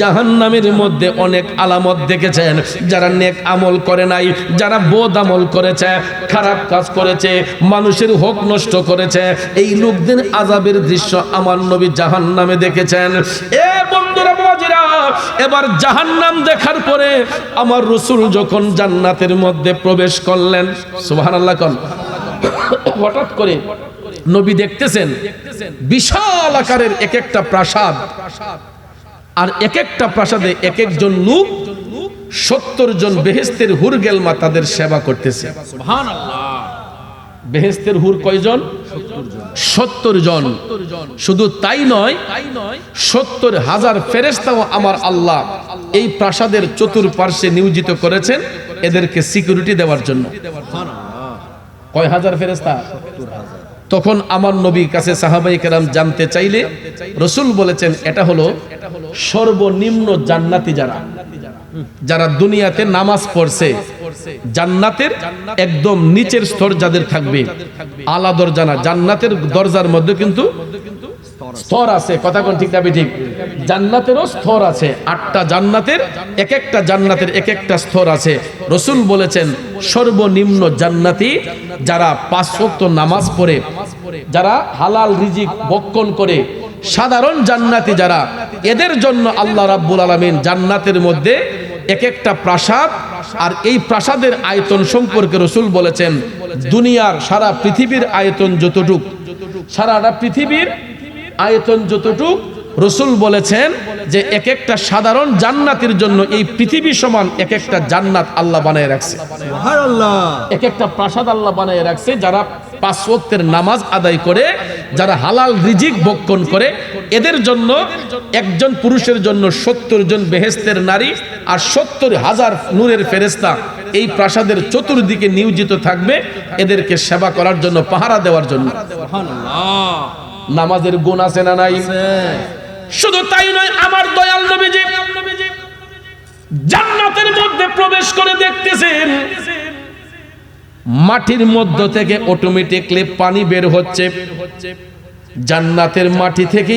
জাহান্নামের মধ্যে অনেক আলামত দেখেছেন। যারা নেক আমল করে নাই, যারা বদ আমল করেছে, খারাপ কাজ করেছে, মানুষের হক নষ্ট করেছে, এই লোকদের আযাবের দৃশ্য আমার নবী জাহান্নামে দেখেছেন। এ বন্ধুরা, বাবাজিরা, এবার জাহান্নাম দেখার পরে আমার রাসূল যখন জান্নাতের মধ্যে প্রবেশ করলেন, সুবহানাল্লাহ কোন, হঠাৎ করে নবী দেখতেছেন বিশাল আকারের এক একটা প্রাসাদ, আর এক একটা প্রাসাদে এক একজন লোক 70 জন বেহেশতের হুর গেলমা তাদের সেবা করতেছে। সুবহানাল্লাহ। বেহেশতের হুর কয়জন? 70 জন। শুধু তাই নয়, 70,000 ফেরেশতাও আমার আল্লাহ এই প্রাসাদের চতুর্পার্শ্বে নিয়োজিত করেছেন এদেরকে সিকিউরিটি দেওয়ার জন্য। কয় হাজার ফেরেশতা? তখন আমার নবীর কাছে সাহাবায়ে কেরাম জানতে চাইলে রাসূল বলেছেন এটা হলো সর্বনিম্ন জান্নাতি, যারা দুনিয়াতে নামাজ পড়ছে, জান্নাতের একদম নিচের স্তর যাদের থাকবে, আলা দরজা না, জান্নাতের দরজার মধ্যে কিন্তু স্তর আছে। কথা কোন ঠিক না ঠিক? জান্নাতেরও স্তর আছে, 8টা জান্নাতের, এক একটা জান্নাতের এক একটা স্তর আছে। রাসূল বলেছেন সর্বনিম্ন জান্নাতি যারা 5 ওয়াক্ত নামাজ পড়ে, যারা হালাল রিজিক ভক্ষণ করে, সাধারণ জান্নাতি যারা, এদের জন্য আল্লাহ রাব্বুল আলামিন জান্নাতের মধ্যে এক একটা প্রাসাদ, আর এই প্রাসাদের আয়তন সম্পর্কে রাসূল বলেছেন দুনিয়ার সারা পৃথিবীর আয়তন যতটুক, সারাটা পৃথিবীর আয়তন যতটুক, রাসূল বলেছেন যে এক একটা সাধারণ জান্নাতের জন্য এই পৃথিবী সমান এক একটা জান্নাত আল্লাহ বানায় রাখছে। সুবহানাল্লাহ। এক একটা প্রাসাদ আল্লাহ বানায় রাখছে। যারা 5 ওয়াক্তের নামাজ আদায় করে, যারা হালাল রিজিক ভক্ষণ করে, এদের জন্য একজন পুরুষের জন্য 70 জন বেহেশতের নারী আর 70,000 নূরের ফেরেশতা এই প্রাসাদের চতুর্দিকে নিয়োজিত থাকবে এদেরকে সেবা করার জন্য, পাহারা দেওয়ার জন্য। নামাজের গুণ আছে না নাই? শুধু তাই নয়, আমার দয়াল নবীজি জান্নাতের মধ্যে প্রবেশ করে দেখতেছেন মাটির মধ্য থেকে অটোমেটিকলি পানি বের হচ্ছে। জান্নাতের মাটি থেকে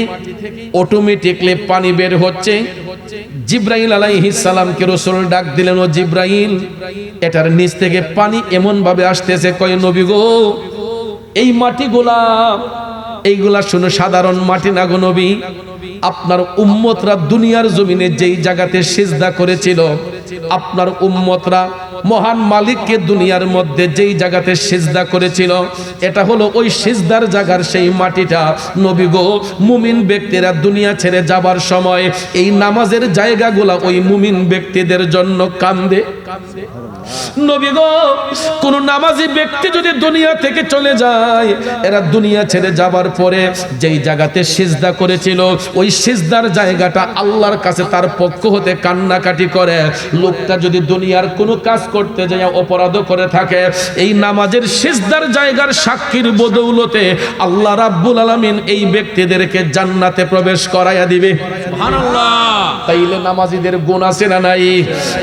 অটোমেটিকলি পানি বের হচ্ছে। জিব্রাইল আলাইহিস সালামকে রাসূল ডাক দিলেন, ও জিব্রাইল, এটার নিচ থেকে পানি এমন ভাবে আসতেছে, কয় নবী গো, এই মাটিগুলা এইগুলা শুনো সাধারণ মাটি না গো নবী, আপনার উম্মতরা দুনিয়ার জমিনে যেই জায়গাতে সিজদা করেছিল, আপনার উম্মতরা মহান মালিককে দুনিয়ার মধ্যে যেই জায়গাতে সিজদা করেছিল, এটা হলো ওই সিজদার জায়গার সেই মাটিটা। নবী গো, মুমিন ব্যক্তিরা দুনিয়া ছেড়ে যাবার সময় এই নামাজের জায়গাগুলা ওই মুমিন ব্যক্তিদের জন্য কান্দে। নবী গো, কোন নামাজি ব্যক্তি যদি দুনিয়া থেকে চলে যায়, এরা দুনিয়া ছেড়ে যাবার পরে যেই জায়গাতে সিজদা করেছিল ওই সিজদার জায়গাটা আল্লাহর কাছে তার পক্ষ হতে কান্নাকাটি করে। লোকটা যদি দুনিয়ার কোনো কাজ করতে যায় অপরাধ করে থাকে, এই নামাজের সিজদার জায়গার সাক্ষীর বদৌলতে আল্লাহ রাব্বুল আলামিন এই ব্যক্তিদেরকে জান্নাতে প্রবেশ করাইয়া দিবে। সুবহানাল্লাহ। তাইলে নামাজীদের গুণ আছে না নাই?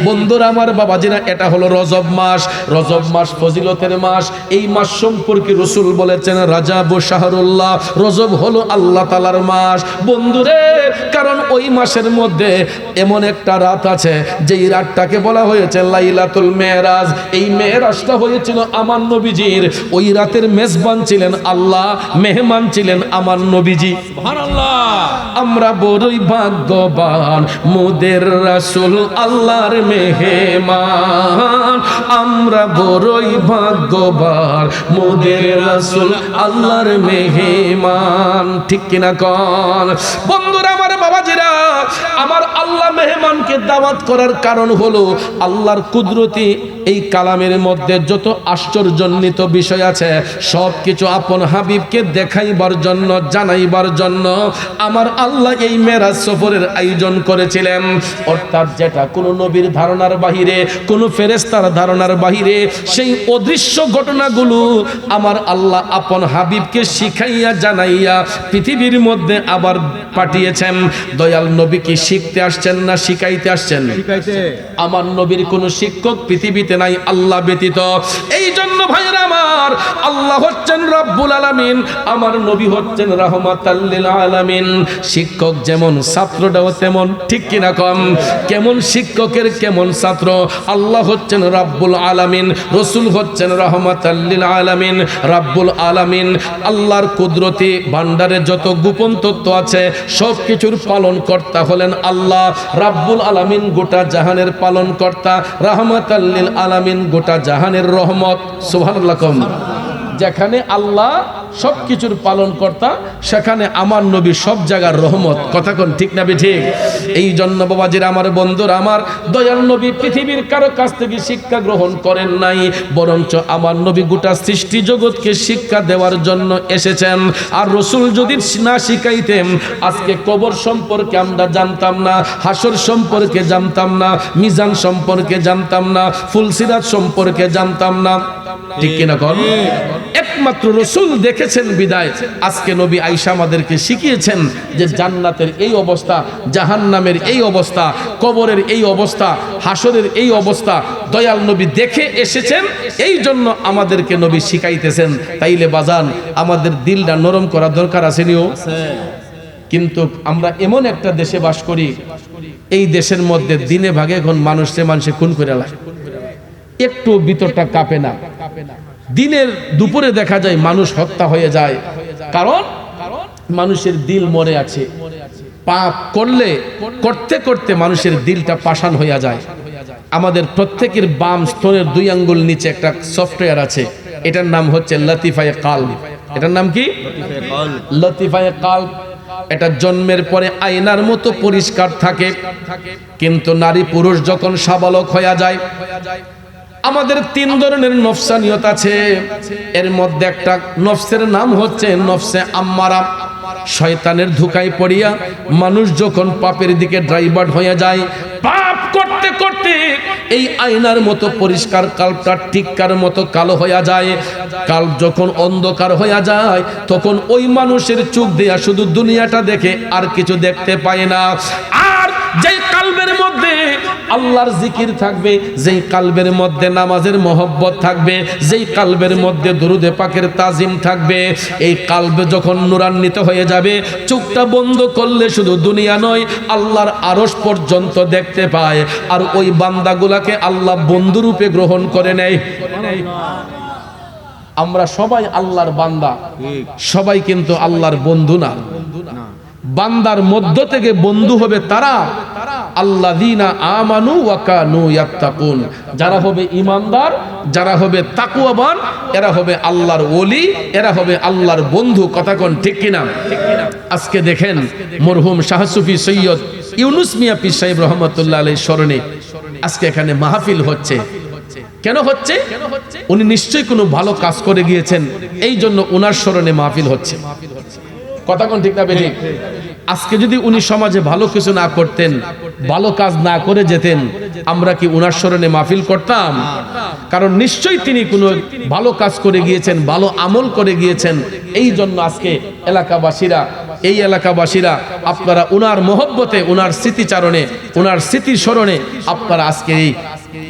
বন্ধুরা আমার, বাবাজিরা, এটা হলো রজব মাস। রজব মাস ফজিলতের মাস। এই মাস সম্পর্কে রাসূল বলেছেন, রাজাব শাহরুল্লাহ, রজব হলো আল্লাহ তাআলার মাস। বন্ধুরে, কারণ ওই মাসের মধ্যে এমন একটা রাত আছে যেই রাতটাকে বলা হয়েছে লাইলাতুল মেরাজ। এই মেরাজটা হয়েছিল আমার নবীজির। ওই রাতের মেজবান ছিলেন আল্লাহ, মেহমান ছিলেন আমার নবীজি। সুবহানাল্লাহ। আমরা বড়ই ভাগ্যবান, মোদের রাসূল আল্লাহর মেহমান। আমরা বড়ই ভাগ্যবান, মোদের রাসূল আল্লাহর মেহমান। ঠিক কিনা কোন? বন্ধুরা আমার, বাবাজিরা আমার, আল্লাহ মেহমানকে দাওয়াত করার কারণ হলো আল্লাহর কুদরতি এই কালামের মধ্যে যত আশ্চর্যান্বিত বিষয় আছে সব কিছু আপন হাবিবকে দেখাইবার জন্য, জানাইবার জন্য আমার আল্লাহ এই মেরাজ সফরের আয়োজন করেছিলেন। অর্থাৎ যেটা কোনো নবীর ধারণার বাহিরে, কোনো ফেরেশতার ধারণার বাহিরে, সেই অদৃশ্য ঘটনাগুলো আমার আল্লাহ আপন হাবিবকে শিখাইয়া জানাইয়া পৃথিবীর মধ্যে আবার পাঠিয়েছেন। দয়াল নবী কি শিখতে আসছেন না শিখাইতে আসছেন? আমার নবীর কোনো শিক্ষক পৃথিবীতে নাই আল্লাহ ব্যতীত। এই জন্য ভাইরা আমার, আল্লাহ হচ্ছেন রব্বুল আলামিন, আমার নবী হচ্ছেন রাহমাতাল লিল আলামিন। শিক্ষক যেমন, ছাত্রটাও তেমন। ঠিক কিনা কম? কেমন শিক্ষকের কেমন ছাত্র? আল্লাহ হচ্ছেন রব্বুল আলামিন, রাসূল হচ্ছেন রাহমাতাল লিল আলামিন। রব্বুল আলামিন আল্লাহর কুদরতি ভান্ডারে যত গোপন তত্ত্ব আছে সব কিছুর পালন কর্তা হলেন আল্লাহ। রব্বুল আলামিন গোটা জাহানের পালন কর্তা, রাহমাতাল লিল আলামিন গোটা জাহানের রহমত। সুবহানাল্লাহ। যেখানে আল্লাহ সবকিছুর পালন কর্তা, সেখানে আমার নবী সব জায়গার রহমত। কথা কোন ঠিক না ঠিক? এই জন্য বাবাজিরা আমার, বন্ধুরা আমার, দয়াল নবী পৃথিবীর কারো কাছ থেকে শিক্ষা গ্রহণ করেন নাই, বরঞ্চ আমার নবী গোটা সৃষ্টি জগৎকে শিক্ষা দেওয়ার জন্য এসেছেন। আর রাসূল যদি না শিখাইতেন, আজকে কবর সম্পর্কে আমরা জানতাম না, হাসর সম্পর্কে জানতাম না, মিজান সম্পর্কে জানতাম না, ফুলসিরাত সম্পর্কে জানতাম না। ঠিক কিনা কর? একমাত্র রাসূল দেখেছেন বিদায় আজকে নবী আয়েশা আমাদেরকে শিখিয়েছেন যে জান্নাতের এই অবস্থা, জাহান্নামের এই অবস্থা, কবরের এই অবস্থা, হাসরের এই অবস্থা দয়াল নবী দেখে এসেছেন। এই জন্য আমাদেরকে নবী শিখাইতেছেন। তাইলে বাজান, আমাদের দিলটা নরম করা দরকার আছে নিও। কিন্তু আমরা এমন একটা দেশে বাস করি, এই দেশের মধ্যে দিনে ভাগে এখন মানুষে খুন করে লাগে, একটু ভিতরটা কাঁপে না। দিনের দুপুরে দেখা যায় মানুষ হত্যা হয়ে যায়, কারণ মানুষের দিল মরে আছে। পাপ করলে করতে করতে মানুষের দিলটা পাষাণ হয়ে যায়। আমাদের প্রত্যেকের বাম স্তনের 2 আঙ্গুল নিচে একটা সফটওয়্যার আছে, এটার নাম হচ্ছে লতিফায়ে কালব। এটার নাম কি? লতিফায়ে কালব। এটা জন্মের পরে আয়নার মতো পরিষ্কার থাকে, কিন্তু নারী পুরুষ যখন সাবালক হয়ে যায়, আমাদের 3 ধরনের নফসানিয়ত আছে। এর মধ্যে একটা নফসের নাম হচ্ছে নফসে আম্মারা। শয়তানের ধোঁকায় পড়িয়া মানুষ যখন পাপের দিকে ড্রাইভার হয়ে যায়, পাপ করতে করতে এই আয়নার মতো পরিষ্কার, কাল্পটা টিক্কার মতো কালো হয়ে যায়। কাল্প যখন অন্ধকার হয়ে যায় তখন ওই মানুষের চোখ দিয়া শুধু দুনিয়াটা দেখে, আর কিছু দেখতে পায় না। আর যেই কালবের মধ্যে আল্লাহর জিকির থাকবে, যেই কালবের মধ্যে নামাজের মহব্বত থাকবে, যেই কালবের মধ্যে দুরুদে পাকের তাজিম থাকবে, এই কালবে যখন নূরান্বিত হয়ে যাবে, চোখটা বন্ধ করলে শুধু দুনিয়া নয় আল্লাহর আরশ পর্যন্ত দেখতে পায়। আর ওই বান্দাগুলাকে আল্লাহ বন্ধুরূপে গ্রহণ করে নেয়। আমরা সবাই আল্লাহর বান্দা, সবাই কিন্তু আল্লাহর বন্ধু না। বান্দার মধ্য থেকে বন্ধু হবে তারা আল্লাযীনা আমানু ওয়া কানু ইয়াত্তাকুন, যারা হবে ঈমানদার, যারা হবে তাকওয়াবান, এরা হবে আল্লাহর ওলি, এরা হবে আল্লাহর বন্ধু। কথা কোন ঠিক কিনা? আজকে দেখেন মরহুম শাহ সুফি সৈয়দ ইউনুস মিয়া পীর সাহেব রহমাতুল্লাহ আলাইহির স্মরণে আজকে এখানে মাহফিল হচ্ছে। কেন হচ্ছে? উনি নিশ্চয়ই কোনো ভালো কাজ করে গিয়েছেন, এই জন্য ওনার স্মরণে মাহফিল হচ্ছে। কথা কোন ঠিক না বেঠিক? আজকে যদি উনি সমাজে ভালো কিছু না করতেন, ভালো কাজ না করে যেতেন, আমরা কি ওনার স্মরণে মাহফিল করতাম? কারণ নিশ্চয়ই তিনি কোনো ভালো কাজ করে গিয়েছেন, ভালো আমল করে গিয়েছেন। এই জন্য আজকে এই এলাকাবাসীরা আপনারা ওনার মহব্বতে, ওনার স্মৃতিচারণে, ওনার স্মৃতির স্মরণে আপনারা আজকে এই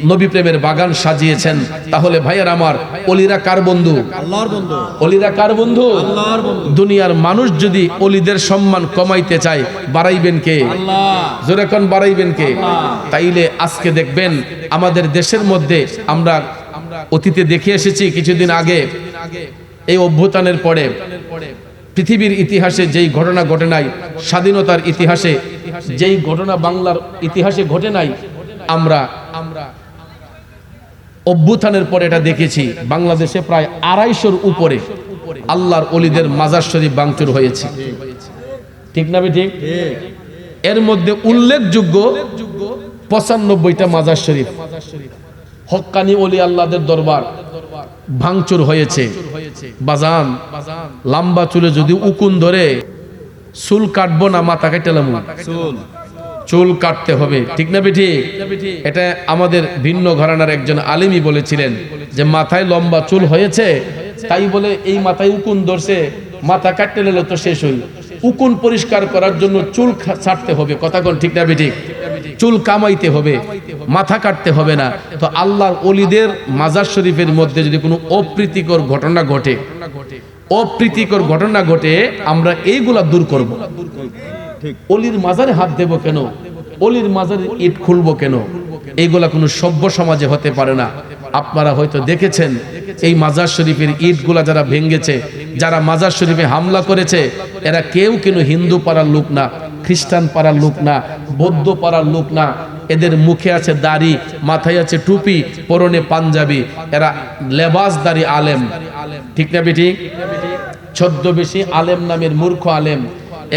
নবী প্রেমের বাগান সাজিয়েছেন। তাহলে ভাইয়ের আমার, অলিরা কার বন্ধু? আল্লাহর বন্ধু। অলিরা কার বন্ধু? আল্লাহর বন্ধু। দুনিয়ার মানুষ যদি অলিদের সম্মান কমাইতে চায়, বাড়াইবেন কে? আল্লাহ। জোরে কোন বাড়াইবেন কে? তাইলে আজকে দেখবেন আমাদের দেশের মধ্যে আমরা অতীতে দেখে এসেছি, কিছুদিন আগে এই অভ্যুত্থানের পরে পৃথিবীর ইতিহাসে যেই ঘটনা ঘটে নাই, স্বাধীনতার ইতিহাসে যেই ঘটনা বাংলার ইতিহাসে ঘটে নাই, আমরা অভ্যুত্থানের পরে এটা দেখেছি। বাংলাদেশে প্রায় 250-র উপরে আল্লাহর ওলিদের মাজার শরীফ ভাঙচুর হয়েছে। ঠিক না ঠিক? এর মধ্যে উল্লেখযোগ্য 95টা মাজার শরীফ, হক্কানি ওলি আল্লাহদের দরবার ভাঙচুর হয়েছে। বাজান, লম্বা চুলে যদি উকুন ধরে, চুল কাটবো না মাথা কাটালাম? চুল কাটতে হবে। ঠিক না বেঠি? এটা আমাদের ভিন্ন ঘরানার একজন আলিমই বলেছিলেন যে মাথায় লম্বা চুল হয়েছে, তাই বলে এই মাথায় উকুন ধরছে, মাথা কাটতে নিলে তো শেষ হইল। উকুন পরিষ্কার করার জন্য চুল ছাড়তে হবে। কথা কোন ঠিক না বেঠি? চুল কামাইতে হবে, মাথা কাটতে হবে না। তো আল্লাহর ওলিদের মাজার শরীফের মধ্যে যদি কোনো অপ্রীতিকর ঘটনা ঘটে, আমরা এইগুলা দূর করব। অলির মাজারে হাত দেব কেন? অলির মাজারে ইট খুলবো কেন? এইগুলা কোনো সভ্য সমাজে হতে পারে না। আপনারা হয়তো দেখেছেন এই মাজার শরীফের ইটগুলা যারা ভেঙেছে, যারা মাজার শরীফে হামলা করেছে, এরা কেউ কিন্তু হিন্দু পাড়ার লোক না, খ্রিস্টান পাড়ার লোক না, বৌদ্ধ পাড়ার লোক না। এদের মুখে আছে দাড়ি, মাথায় আছে টুপি, পরনে পাঞ্জাবি, এরা লেবাসদারি আলেম। ঠিক না বেটি? ছদ্মবেশী আলেম নামের মূর্খ আলেম।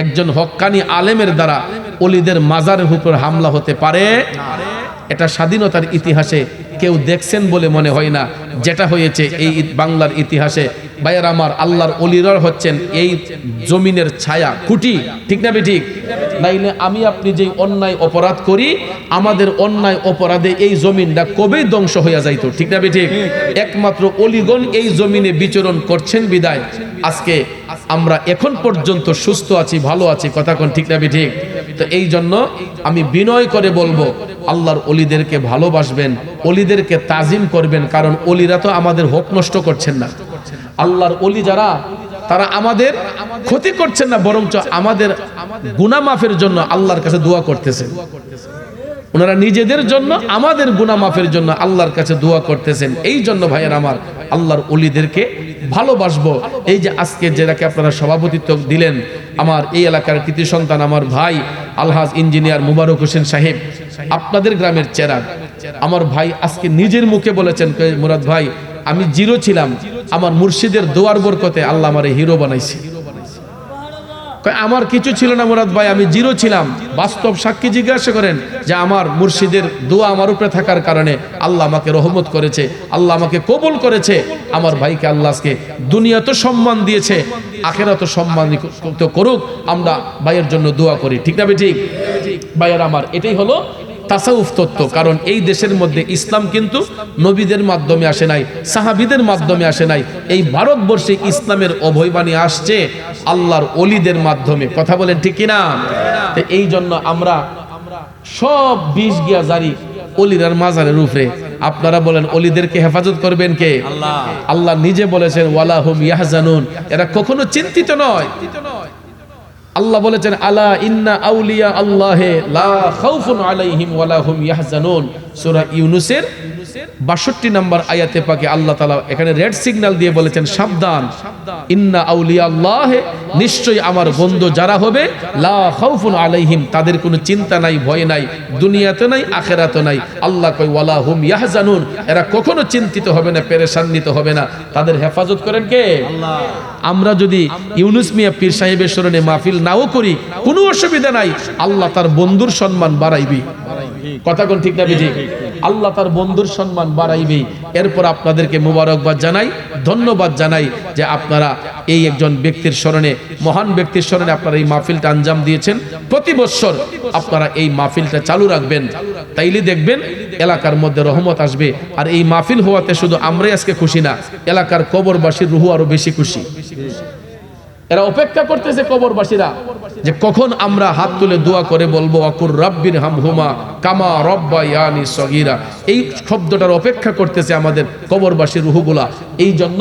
একজন হক্কানি আলেমের দ্বারা ওলিদের মাজারের উপর হামলা হতে পারে? এটা স্বাধীনতার ইতিহাসে কেউ দেখছেন বলে মনে হয় না। যেটা হয়েছে এই বাংলার ইতিহাসে, ভাইয়ের আমার, আল্লাহর ওলিরা হচ্ছেন এই জমিনের ছায়া, খুঁটি। ঠিক না বেঠিক? নাইলে আমি আপনি যে অন্যায় অপরাধ করি, আমাদের অন্যায় অপরাধে এই জমিনটা কবেই ধ্বংস হইয়া যাইত। ঠিক না বেঠিক? একমাত্র ওলিগণ এই জমিনে বিচরণ করছেন বিদায় আজকে আমরা এখন পর্যন্ত সুস্থ আছি, ভালো আছি। কথা কোন ঠিক না বেঠিক? তো এই জন্য আমি বিনয় করে বলবো, আল্লাহর ওলিদেরকে ভালোবাসবেন, ওলিদেরকে তাজিম করবেন। কারণ ওলিরা তো আমাদের হক নষ্ট করছেন না। আল্লাহর ওলি যারা, তারা আমাদের ক্ষতি করছেন না, বরঞ্চ আমাদের গুনাহ মাফের জন্য আল্লাহর কাছে দোয়া করতেছেন। ওনারা নিজেদের জন্য, আমাদের গুনাহ মাফের জন্য আল্লাহর কাছে দোয়া করতেছেন। এই জন্য ভাইয়ের আমার, আল্লাহর ওলিদেরকে ভালোবাসবো। এই যে আজকে যেটাকে আপনারা সভাপতিত্ব দিলেন, আমার এই এলাকার কৃতি সন্তান আমার ভাই আলহাজ ইঞ্জিনিয়ার মুবারক হোসেন সাহেব, আপনাদের গ্রামের চেরাগ, আমার ভাই আজকে নিজের মুখে বলেছেন, মুরাদ ভাই, আমি জিরো ছিলাম, আমার মুর্শিদের দোয়ার বরকতে আল্লাহ আমারে হিরো বানাইছে। আমার কিছু ছিল না মুরাদ ভাই, আমি জিরো ছিলাম। বাস্তব সাক্ষী জিজ্ঞাসা করেন যে আমার মুর্শিদের দোয়া আমার উপরে থাকার কারণে আল্লাহ আমাকে রহমত করেছে, আল্লাহ আমাকে কবুল করেছে। আমার ভাইকে আল্লাহ আজকে দুনিয়া তো সম্মান দিয়েছে, আখেরাত তো সম্মান করুক। আমরা ভাইয়ের জন্য দোয়া করি। ঠিক না বেঠিক? ভাইয়ের আমার, এটাই হলো তাসাউফ তত্ত্ব। কারণ এই দেশের মধ্যে ইসলাম কিন্তু নবীদের মাধ্যমে আসে নাই, সাহাবীদের মাধ্যমে আসে নাই। এই ভারতবর্ষে ইসলামের অভয়বাণী আসছে আল্লাহর ওলিদের মাধ্যমে। কথা বলেন ঠিক কিনা? তো এই জন্য আমরা সব বিষ গিয়া জারি ওলিরার মাজারের উপরে। আপনারা বলেন ওলিদেরকে হেফাজত করবেন কে? আল্লাহ। আল্লাহ নিজে বলেছেন ওয়ালা হুম ইয়াহজানুন, এরা কখনো চিন্তিত নয়। আল্লাহ বলেছেন আলা ইন্না আউলিয়া আল্লাহে লা খাউফুন আলাইহিম ওয়ালা হুম ইয়াহজানুন। সূরা ইউনূসের ৬২ নম্বর আয়াতে পাকে আল্লাহ তাআলা এখানে রেড সিগন্যাল দিয়ে বলেছেন সাবধান, ইন্না আউলিয়া আল্লাহে, নিশ্চয়ই আমার বন্ধু যারা হবে, লা খাউফুন আলাইহিম, তাদের কোনো চিন্তা নাই, ভয় নাই, দুনিয়াতে নাই, আখিরাতে নাই। আল্লাহ কয় ওয়ালা হুম ইয়াহজানুন, এরা কখনো চিন্তিত হবে না, পেরেশান্বিত হবে না। তাদের হেফাজত করেন কে? আল্লাহ। আমরা যদি ইউনূস মিয়া পীর সাহেবের স্মরণে মাহফিল নাও করি কোনো অসুবিধা নাই, আল্লাহ তার বন্ধুর সম্মান বাড়াইবি। কথা কোন ঠিক না বেঠিক? আল্লাহ তার বন্ধুর সম্মান বাড়াইবেই। এরপর আপনাদেরকে মুবারকবাদ জানাই, ধন্যবাদ জানাই যে আপনারা এই একজন ব্যক্তির স্মরণে, মহান ব্যক্তির স্মরণে আপনারা এই মাহফিলটা আঞ্জাম দিয়েছেন। প্রতি বছর আপনারা এই মাহফিলটা চালু রাখবেন, তাইলে দেখবেন এলাকার মধ্যে রহমত আসবে। আর এই মাহফিল হওয়াতে শুধু আমরাই আজকে খুশি না, এলাকার কবরবাসীর রুহু আরো বেশি খুশি। এরা অপেক্ষা করতেছে কবরবাসীরা যে কখন আমরা হাত তুলে দোয়া করে বলবো আকুর রাব্বির হামহুমা কামা রব্বায়ানি সগীরা। এই শব্দটার অপেক্ষা করতেছে আমাদের কবরবাসীর রুহগুলা। এই জন্য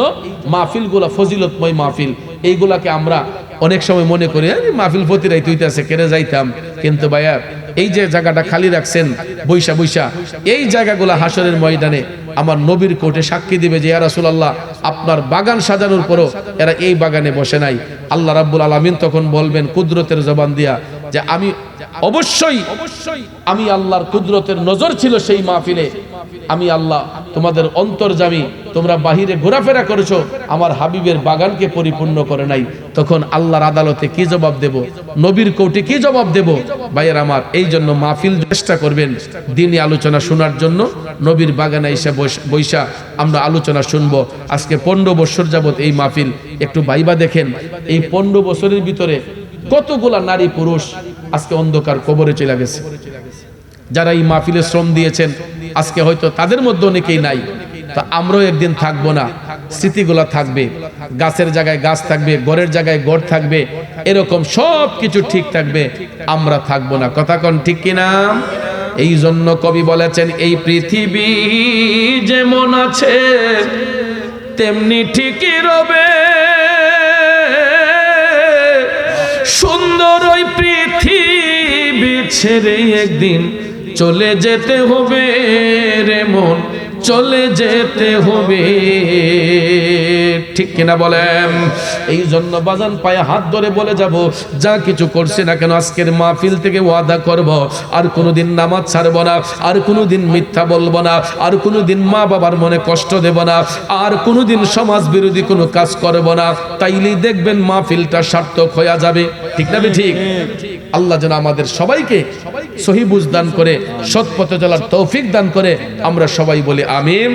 মাহফিলগুলা ফজিলতময় মাহফিল, এইগুলাকে আমরা অনেক সময় মনে করি মাহফিল ফতিরাই তুইতেছে কেড়ে যাইতাম, কিন্তু ভাইয়া এই যে জায়গাটা খালি রাখছেন বৈশা বৈশা, এই জায়গাগুলা হাসরের ময়দানে আমার নবীর কোর্টে সাক্ষী দিবে যে ইয়া রাসূলুল্লাহ, আপনার বাগান সাজানোর পরও এরা এই বাগানে বসে নাই। আল্লাহ রাব্বুল আলামিন তখন বলবেন কুদরতের জবান দিয়া যে আমি অবশ্যই আমি আল্লাহর কুদরতের নজর ছিল সেই মাহফিলে। আমি আল্লাহ তোমাদের অন্তর্যামী, তোমরা বাহিরে ঘোরাফেরা করেছো, আমার হাবিবের বাগানকে পরিপূর্ণ করে নাই। তখন আল্লাহর আদালতে কি জবাব দেব? নবীর কোর্টে কি জবাব দেব? ভাইয়ের আমার, এই জন্য মাহফিল চেষ্টা করবেন দিনী আলোচনা শোনার জন্য। নবীর বাগানে এসে বৈশা আমরা আলোচনা শুনবো। আজকে 15 বছর যাবত এই মাহফিল, একটু ভাইবা দেখেন এই 15 বছরের ভিতরে কতগুলা নারী পুরুষ আজকে অন্ধকার কবরে চলে গেছে। যারা এই মাহফিলে শ্রম দিয়েছেন আজকে হয়তো তাদের মধ্যে অনেকেই নাই, তা আমরাও একদিন থাকবো না, স্মৃতিগুলা থাকবে, গাছের জায়গায় গাছ থাকবে, ঘরের জায়গায় ঘর থাকবে, এরকম সব কিছু ঠিক থাকবে, আমরা থাকবো না। কথা কোন ঠিক কিনা? এই জন্য কবি বলেছেন এই পৃথিবী যেমন আছে তেমনি ঠিকই রবে, সুন্দর ওই পৃথিবী ছেড়ে একদিন চলে যেতে হবে রে মন, চলে যেতে হবে। ঠিক কিনা বলেন? এই জন্য বাজান পায়ে হাত ধরে বলে যাব, যা কিছু করছে না কেন আজকের মাহফিল থেকে ওয়াদা করব আর কোনোদিন নামাজ ছাড়ব না, আর কোনোদিন মিথ্যা বলবো না, আর কোনোদিন মা বাবার মনে কষ্ট দেব না, আর কোনোদিন সমাজ বিরোধী কোনো কাজ করব না। তাইলেই দেখবেন মাহফিলটা সার্থক হয়ে যাবে। ঠিক না ঠিক? আল্লাহ যেন আমাদের সবাইকে সহি বুঝ দান করে, সৎ পথে চলার তৌফিক দান করে। আমরা সবাই বলি আমিন।